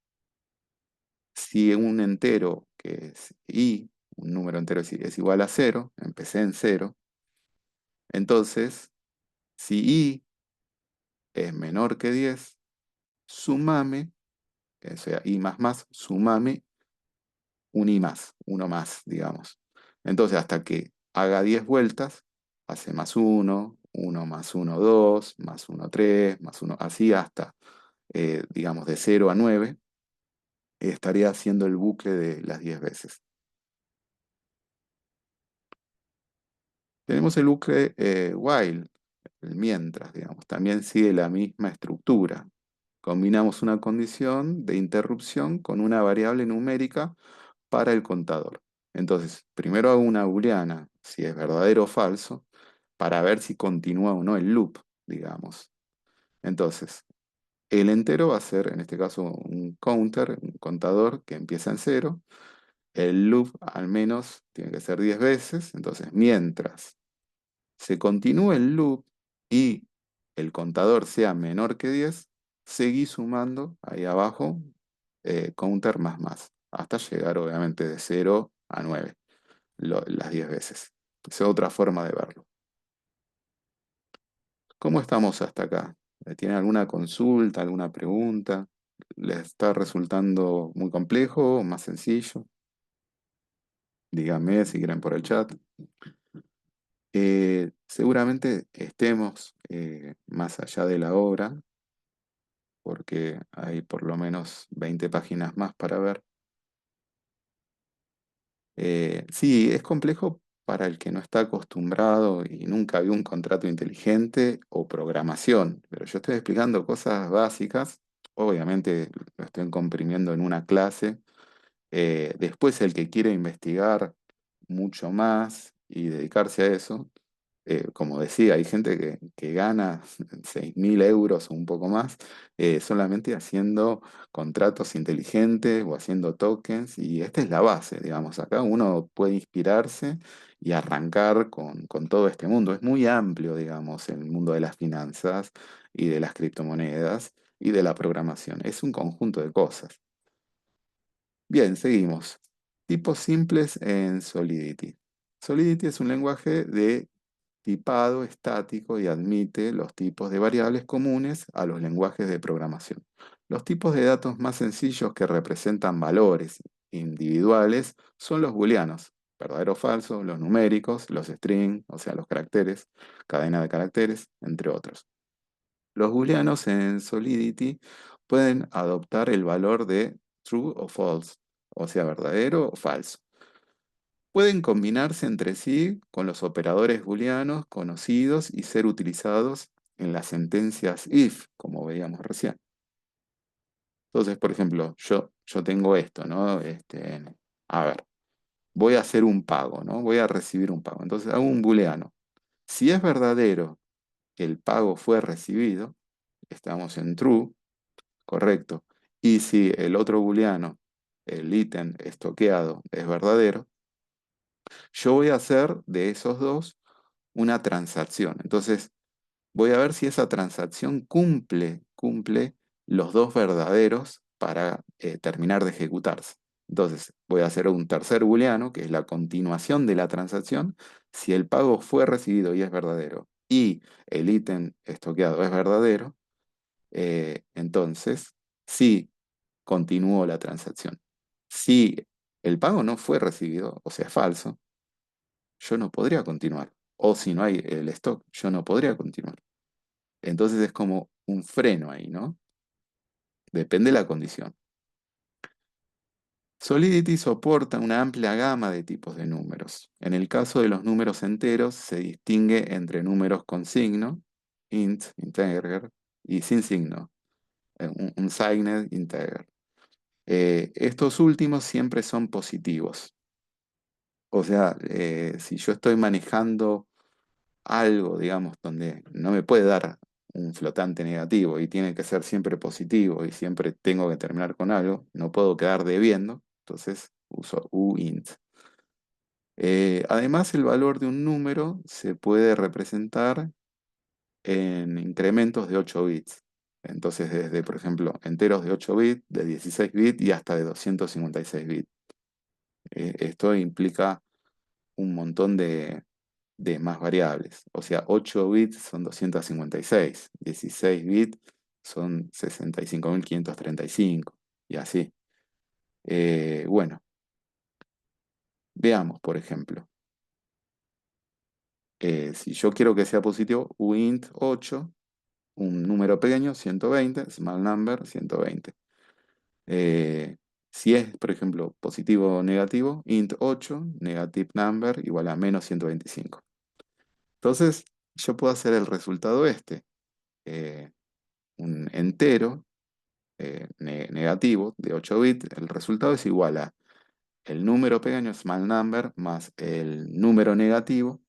si un entero que es i, un número entero es igual a cero, empecé en cero, entonces, si i es menor que 10, sumame, o sea, i más, sumame un i más, uno más, digamos. Entonces, hasta que haga 10 vueltas, hace más uno más uno 2 más uno 3 más uno así hasta, digamos, de 0 a 9, estaría haciendo el bucle de las 10 veces. Tenemos el bucle while, el mientras, digamos, también sigue la misma estructura. Combinamos una condición de interrupción con una variable numérica para el contador. Entonces, primero hago una booleana, si es verdadero o falso, para ver si continúa o no el loop, digamos. Entonces, el entero va a ser, en este caso, un counter, un contador que empieza en cero. El loop al menos tiene que ser 10 veces. Entonces, mientras se continúe el loop y el contador sea menor que 10, seguí sumando ahí abajo counter hasta llegar obviamente de 0 a 9, las 10 veces. Esa es otra forma de verlo. ¿Cómo estamos hasta acá? ¿Tienen alguna consulta, alguna pregunta? ¿Les está resultando muy complejo o más sencillo? Díganme si quieren por el chat. Seguramente estemos más allá de la obra, porque hay por lo menos 20 páginas más para ver. Sí, es complejo para el que no está acostumbrado y nunca vio un contrato inteligente o programación, pero yo estoy explicando cosas básicas, obviamente lo estoy comprimiendo en una clase. Después el que quiere investigar mucho más y dedicarse a eso, como decía, hay gente que gana 6.000 euros o un poco más solamente haciendo contratos inteligentes o haciendo tokens, y esta es la base, digamos. Acá uno puede inspirarse y arrancar con todo este mundo. Es muy amplio, digamos, el mundo de las finanzas y de las criptomonedas y de la programación. Es un conjunto de cosas. Bien, seguimos. Tipos simples en Solidity. Solidity es un lenguaje de tipado estático y admite los tipos de variables comunes a los lenguajes de programación. Los tipos de datos más sencillos que representan valores individuales son los booleanos, verdadero o falso, los numéricos, los string, o sea, los caracteres, cadena de caracteres, entre otros. Los booleanos en Solidity pueden adoptar el valor de true o false, o sea, verdadero o falso. Pueden combinarse entre sí con los operadores booleanos conocidos y ser utilizados en las sentencias if, como veíamos recién. Entonces, por ejemplo, yo tengo esto, ¿no? A ver, voy a hacer un pago, ¿no? Voy a recibir un pago. Entonces hago un booleano. Si es verdadero que el pago fue recibido, estamos en true, correcto. Y si el otro booleano, el ítem estoqueado, es verdadero, yo voy a hacer de esos dos una transacción. Entonces, voy a ver si esa transacción cumple los dos verdaderos para terminar de ejecutarse. Entonces, voy a hacer un tercer booleano, que es la continuación de la transacción. Si el pago fue recibido y es verdadero, y el ítem estoqueado es verdadero, entonces sí continuó la transacción. Si el pago no fue recibido, o sea, es falso, yo no podría continuar. O si no hay el stock, yo no podría continuar. Entonces es como un freno ahí, ¿no? Depende de la condición. Solidity soporta una amplia gama de tipos de números. En el caso de los números enteros, se distingue entre números con signo, int, integer, y sin signo, un signed integer. Estos últimos siempre son positivos. O sea, si yo estoy manejando algo, digamos, donde no me puede dar un flotante negativo y tiene que ser siempre positivo y siempre tengo que terminar con algo, no puedo quedar debiendo, entonces uso uint. Además, el valor de un número se puede representar en incrementos de 8 bits. Entonces, desde, por ejemplo, enteros de 8 bits, de 16 bits y hasta de 256 bits. Esto implica un montón de más variables. O sea, 8 bits son 256, 16 bits son 65.535 y así. Bueno, veamos, por ejemplo, si yo quiero que sea positivo, uint 8, un número pequeño, 120, small number, 120. Eh, si es, por ejemplo, positivo o negativo, int 8, negative number, igual a menos 125. Entonces, yo puedo hacer el resultado este. eh, un entero negativo de 8 bits, el resultado es igual a el número pequeño, small number, más el número negativo,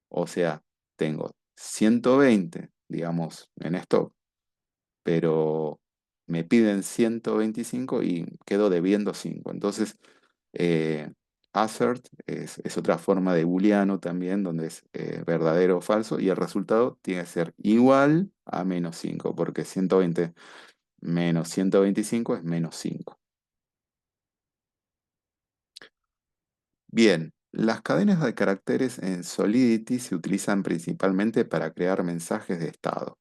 o sea, tengo 120, digamos, en stock, pero me piden 125 y quedo debiendo 5. Entonces, eh, assert es otra forma de booleano también, donde es verdadero o falso, y el resultado tiene que ser igual a menos 5 porque 120 menos 125 es menos 5. Bien, las cadenas de caracteres en Solidity se utilizan principalmente para crear mensajes de estado.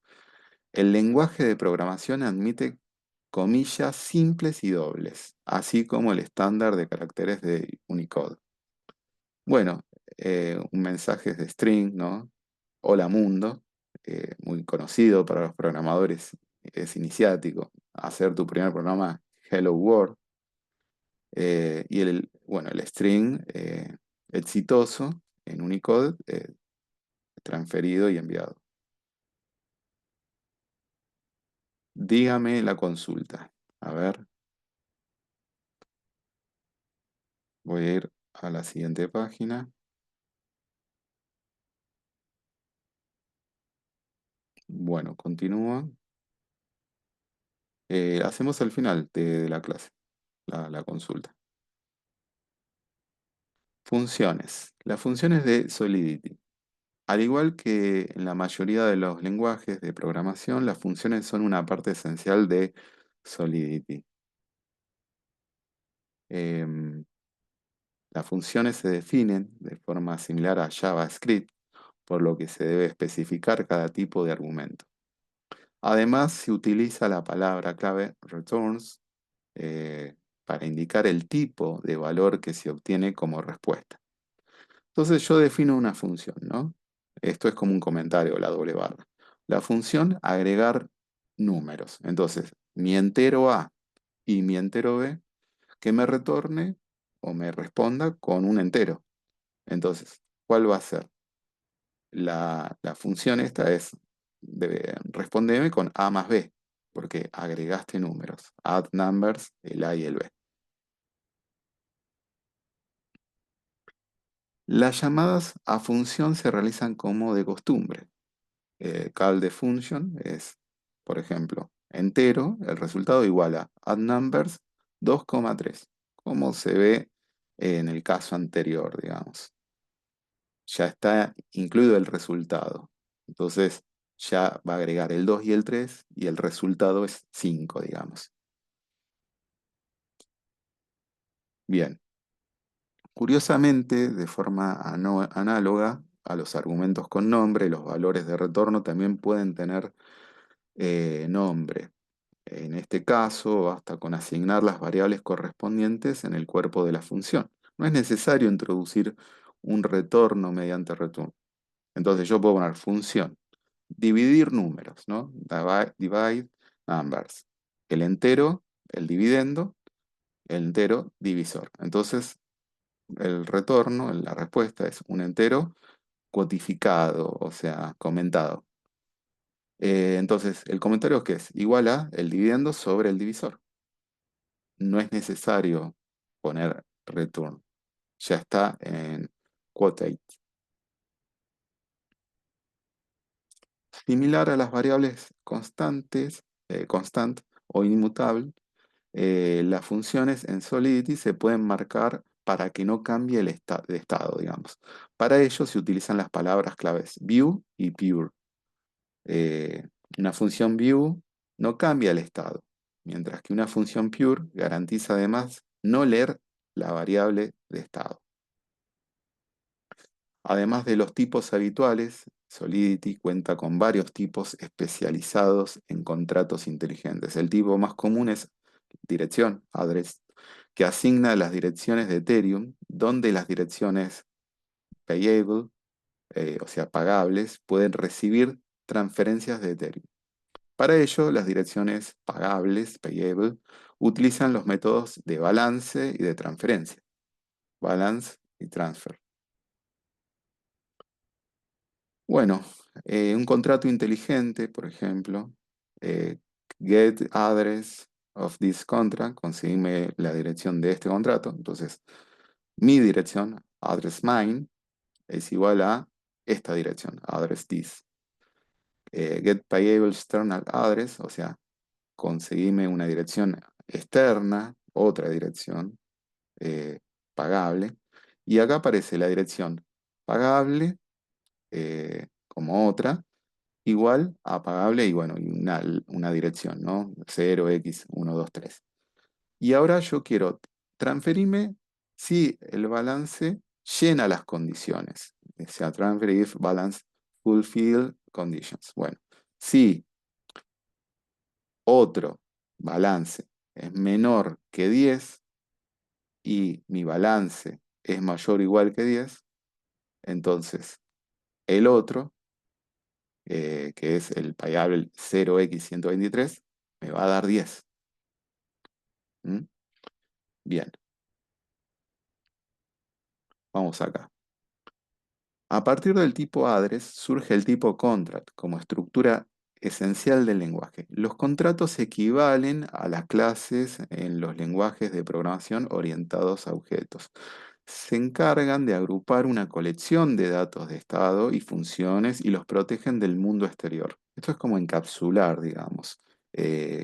El lenguaje de programación admite comillas simples y dobles, así como el estándar de caracteres de Unicode. Bueno, un mensaje es de string, ¿no? Hola mundo, muy conocido para los programadores, es iniciático. Hacer tu primer programa, Hello World. Y bueno, el string exitoso en Unicode, transferido y enviado. Dígame la consulta. A ver, voy a ir a la siguiente página. Bueno, continúa. Hacemos al final de la clase, la consulta. Funciones. Las funciones de Solidity. Al igual que en la mayoría de los lenguajes de programación, las funciones son una parte esencial de Solidity. Em, las funciones se definen de forma similar a JavaScript, por lo que se debe especificar cada tipo de argumento. Además, se utiliza la palabra clave returns para indicar el tipo de valor que se obtiene como respuesta. Entonces yo defino una función, ¿no? Esto es como un comentario, la doble barra. La función agregar números. Entonces, mi entero A y mi entero B, que me retorne o me responda con un entero. Entonces, ¿cuál va a ser? La función esta es, respondeme con A más B, porque agregaste números. Add numbers, el A y el B. Las llamadas a función se realizan como de costumbre. Call de function es, por ejemplo, entero, el resultado igual a add numbers 2,3, como se ve en el caso anterior, digamos. Ya está incluido el resultado. Entonces ya va a agregar el 2 y el 3 y el resultado es 5, digamos. Bien, curiosamente, de forma análoga a los argumentos con nombre, los valores de retorno también pueden tener nombre. En este caso, basta con asignar las variables correspondientes en el cuerpo de la función. No es necesario introducir un retorno mediante return. Entonces yo puedo poner función, dividir números, ¿no? Divide numbers. El entero, el dividendo, el entero divisor. Entonces el retorno, la respuesta es un entero cuotificado, o sea, comentado. Entonces, el comentario ¿qué es? Igual a el dividendo sobre el divisor. No es necesario poner return. Ya está en quotate. Similar a las variables constantes, constant o inmutable, las funciones en Solidity se pueden marcar para que no cambie de estado, digamos. Para ello se utilizan las palabras claves view y pure. Eh, una función view no cambia el estado, mientras que una función pure garantiza además no leer la variable de estado. Además de los tipos habituales, Solidity cuenta con varios tipos especializados en contratos inteligentes. El tipo más común es dirección, address, que asigna las direcciones de Ethereum, donde las direcciones payable, o sea, pagables, pueden recibir transferencias de Ethereum. Para ello, las direcciones pagables, payable, utilizan los métodos de balance y de transferencia, balance y transfer. Bueno, un contrato inteligente, por ejemplo, eh, get address of this contract, conseguime la dirección de este contrato. Entonces, mi dirección, address mine, es igual a esta dirección, address this. Get payable external address, o sea, conseguime una dirección externa, otra dirección eh, pagable. Y acá aparece la dirección pagable como otra igual a pagable y bueno, y una dirección, ¿no? 0x123. Y ahora yo quiero transferirme si el balance llena las condiciones. O sea, transfer if balance fulfill conditions. Bueno, si otro balance es menor que 10 y mi balance es mayor o igual que 10, entonces el otro que es el payable 0x123, me va a dar 10. ¿Mm? Bien, vamos acá. A partir del tipo address surge el tipo contract como estructura esencial del lenguaje. Los contratos equivalen a las clases en los lenguajes de programación orientados a objetos. Se encargan de agrupar una colección de datos de estado y funciones y los protegen del mundo exterior. Esto es como encapsular, digamos,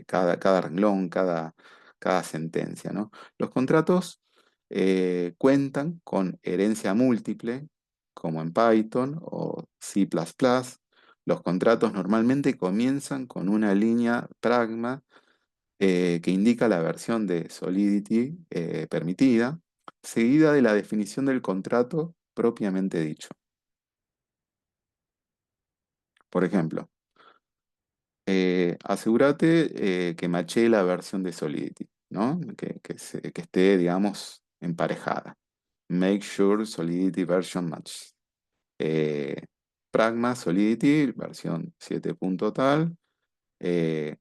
cada renglón, cada sentencia, ¿no? Los contratos cuentan con herencia múltiple, como en Python o C++. Los contratos normalmente comienzan con una línea pragma que indica la versión de Solidity permitida, seguida de la definición del contrato propiamente dicho. Por ejemplo, asegúrate que machee la versión de Solidity, ¿no? Que esté, digamos, emparejada. Make sure Solidity version match. Eh, Pragma Solidity, versión 7 punto tal, eh,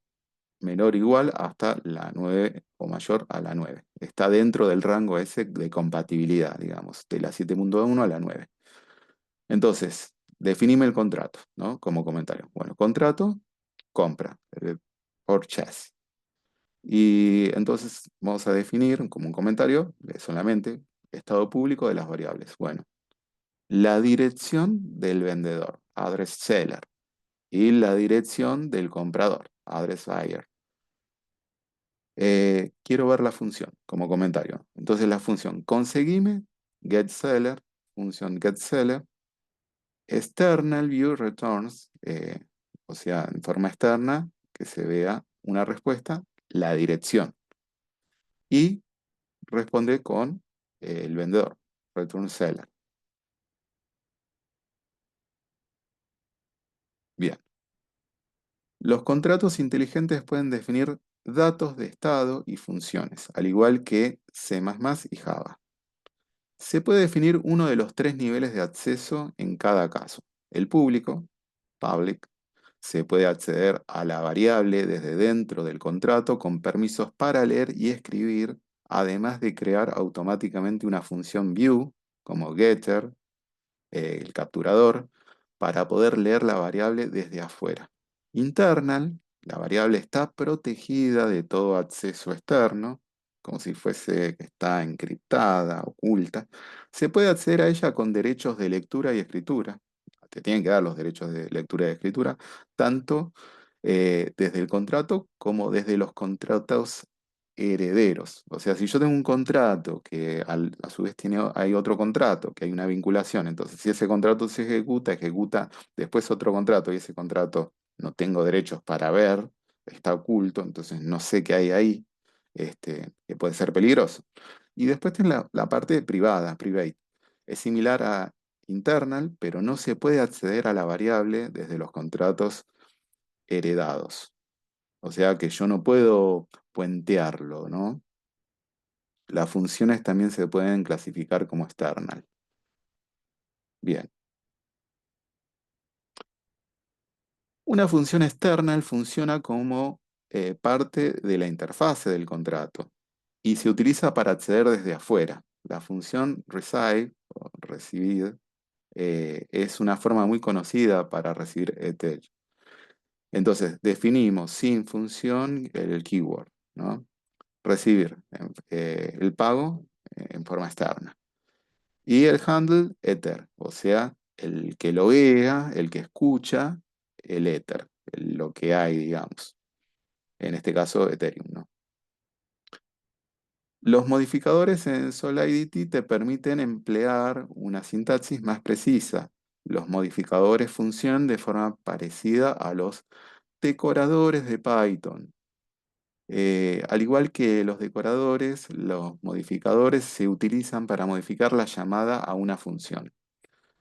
menor o igual hasta la 9 o mayor a la 9. Está dentro del rango ese de compatibilidad, digamos, de la 7.1 a la 9. Entonces, definime el contrato, ¿no? Como comentario. Bueno, contrato, compra, purchase. Y entonces vamos a definir como un comentario solamente estado público de las variables. Bueno, la dirección del vendedor, address seller, y la dirección del comprador, address buyer. Quiero ver la función como comentario. Entonces la función conseguime, getSeller, función getSeller, external view returns, o sea, en forma externa, que se vea una respuesta, la dirección. Y responde con el vendedor, return seller. Bien. Los contratos inteligentes pueden definir datos de estado y funciones, al igual que C++ y Java. Se puede definir uno de los tres niveles de acceso en cada caso. El público, public, se puede acceder a la variable desde dentro del contrato con permisos para leer y escribir, además de crear automáticamente una función view como getter, el capturador, para poder leer la variable desde afuera. Internal, la variable está protegida de todo acceso externo, como si fuese que está encriptada, oculta. Se puede acceder a ella con derechos de lectura y escritura. Te tienen que dar los derechos de lectura y escritura, tanto desde el contrato como desde los contratos herederos. O sea, si yo tengo un contrato que a su vez hay otro contrato, que hay una vinculación, entonces si ese contrato se ejecuta después otro contrato y ese contrato no tengo derechos para ver, está oculto, entonces no sé qué hay ahí, que puede ser peligroso. Y después tiene la parte privada, private. Es similar a internal, pero no se puede acceder a la variable desde los contratos heredados. O sea que yo no puedo puentearlo, ¿no? Las funciones también se pueden clasificar como external. Bien. Una función external funciona como parte de la interfase del contrato y se utiliza para acceder desde afuera. La función receive o recibir es una forma muy conocida para recibir ETL. Entonces, definimos sin función el keyword, ¿no? Recibir el pago en forma externa. Y el handle ether, o sea, el que lo vea, el que escucha, el ether, lo que hay, digamos. En este caso, Ethereum, ¿no? Los modificadores en Solidity te permiten emplear una sintaxis más precisa. Los modificadores funcionan de forma parecida a los decoradores de Python. Al igual que los decoradores, los modificadores se utilizan para modificar la llamada a una función.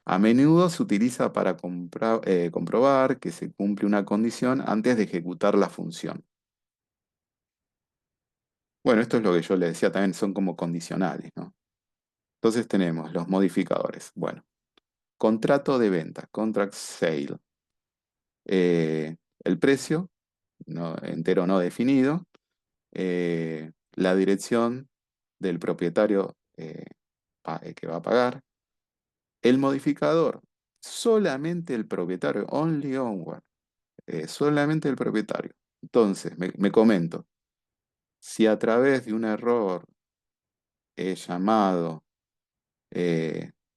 A menudo se utiliza para comprobar que se cumple una condición antes de ejecutar la función. Bueno, esto es lo que yo le decía también, son como condicionales, ¿no? Entonces tenemos los modificadores. Bueno, contrato de venta, contract sale. El precio, entero no definido. La dirección del propietario que va a pagar. El modificador. solamente el propietario, only owner, solamente el propietario. Entonces, me comento, si a través de un error es llamado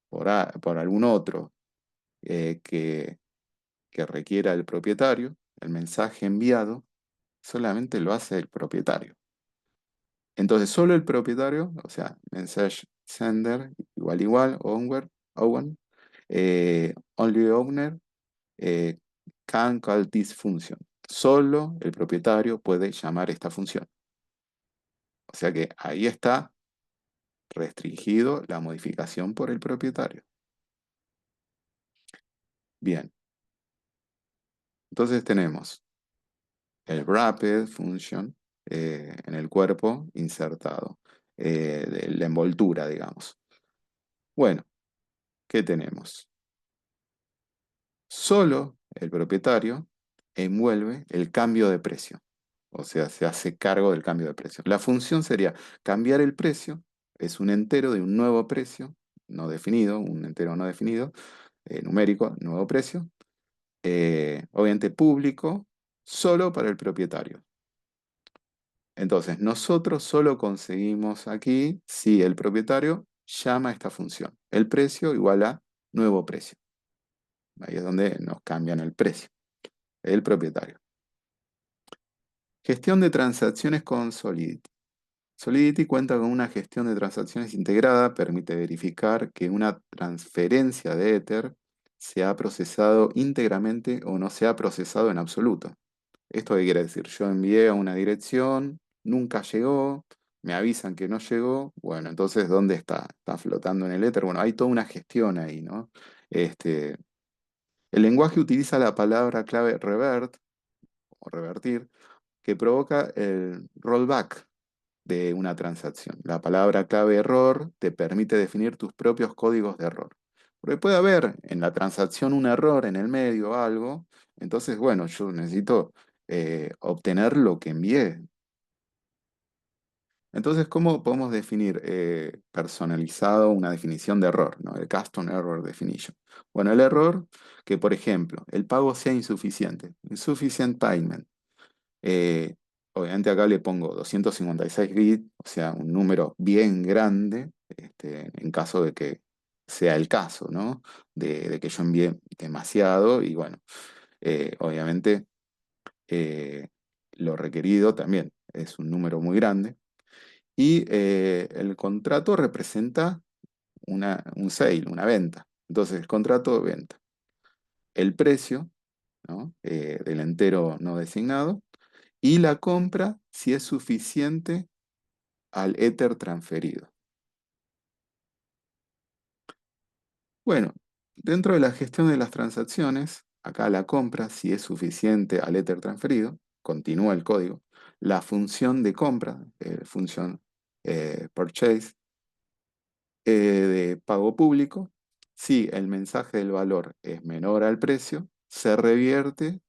por algún otro eh, que requiera el propietario, el mensaje enviado solamente lo hace el propietario. Entonces, solo el propietario, o sea, message sender igual, owner, only owner, eh, can call this function. Solo el propietario puede llamar esta función. O sea que ahí está restringido la modificación por el propietario. Bien, entonces tenemos el wrapped function en el cuerpo insertado, de la envoltura, digamos. Bueno, ¿qué tenemos? Solo el propietario envuelve el cambio de precio, o sea, se hace cargo del cambio de precio. La función sería cambiar el precio, es un entero de un nuevo precio no definido, un entero no definido, numérico, nuevo precio, obviamente público, solo para el propietario. Entonces, nosotros solo conseguimos aquí si el propietario llama a esta función. El precio igual a nuevo precio. Ahí es donde nos cambian el precio. El propietario. Gestión de transacciones con Solidity. Solidity cuenta con una gestión de transacciones integrada, permite verificar que una transferencia de Ether se ha procesado íntegramente o no se ha procesado en absoluto. ¿Esto qué quiere decir? Yo envié a una dirección, nunca llegó, me avisan que no llegó, bueno, entonces ¿dónde está? ¿Está flotando en el éter? Bueno, hay toda una gestión ahí, ¿no? Este, el lenguaje utiliza la palabra clave revert o revertir, que provoca el rollback de una transacción. La palabra clave error te permite definir tus propios códigos de error. Porque puede haber en la transacción un error en el medio o algo, entonces, bueno, yo necesito obtener lo que envié. Entonces, ¿cómo podemos definir personalizado una definición de error, ¿no? El Custom Error Definition. Bueno, el error que, por ejemplo, el pago sea insuficiente, insufficient payment. Eh, Obviamente acá le pongo 256 bits, o sea, un número bien grande, en caso de que sea el caso, ¿no? De que yo envíe demasiado y bueno, obviamente eh, lo requerido también es un número muy grande. Y el contrato representa un sale, una venta. Entonces, el contrato de venta. El precio, ¿no? Del entero no designado y la compra si es suficiente al Ether transferido. Bueno, dentro de la gestión de las transacciones, acá la compra si es suficiente al Ether transferido, continúa el código. La función de compra, función purchase, de pago público, si el mensaje del valor es menor al precio, se revierte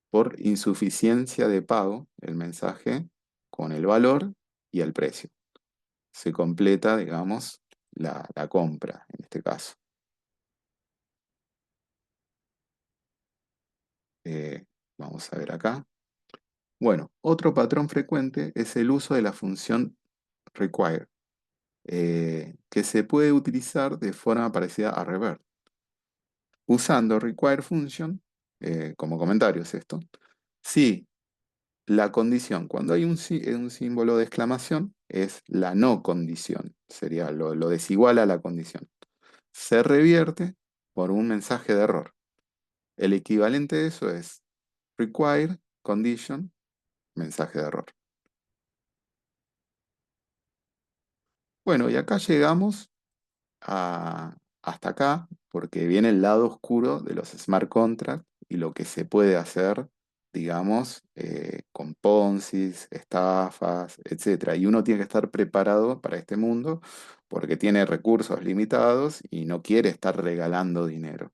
por insuficiencia de pago el mensaje con el valor y el precio. Se completa, digamos, la compra en este caso. Eh, Vamos a ver acá. Bueno, otro patrón frecuente es el uso de la función require, que se puede utilizar de forma parecida a revert. Usando require function, como comentario es esto, si la condición, cuando hay un símbolo de exclamación, es la no condición, sería lo desigual a la condición. Se revierte por un mensaje de error. El equivalente de eso es require condition, mensaje de error. Bueno, y acá llegamos hasta acá, porque viene el lado oscuro de los smart contracts y lo que se puede hacer, digamos, con Ponzi's, estafas, etcétera. Y uno tiene que estar preparado para este mundo porque tiene recursos limitados y no quiere estar regalando dinero.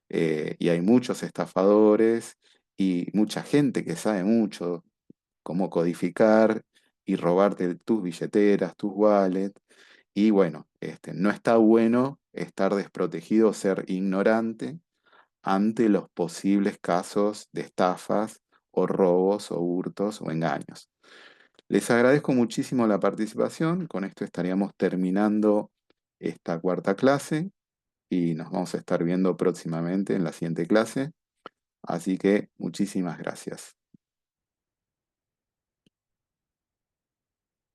Y hay muchos estafadores y mucha gente que sabe mucho cómo codificar y robarte tus billeteras, tus wallets. Y bueno, no está bueno estar desprotegido, ser ignorante ante los posibles casos de estafas o robos o hurtos o engaños. Les agradezco muchísimo la participación. Con esto estaríamos terminando esta cuarta clase y nos vamos a estar viendo próximamente en la siguiente clase. Así que muchísimas gracias.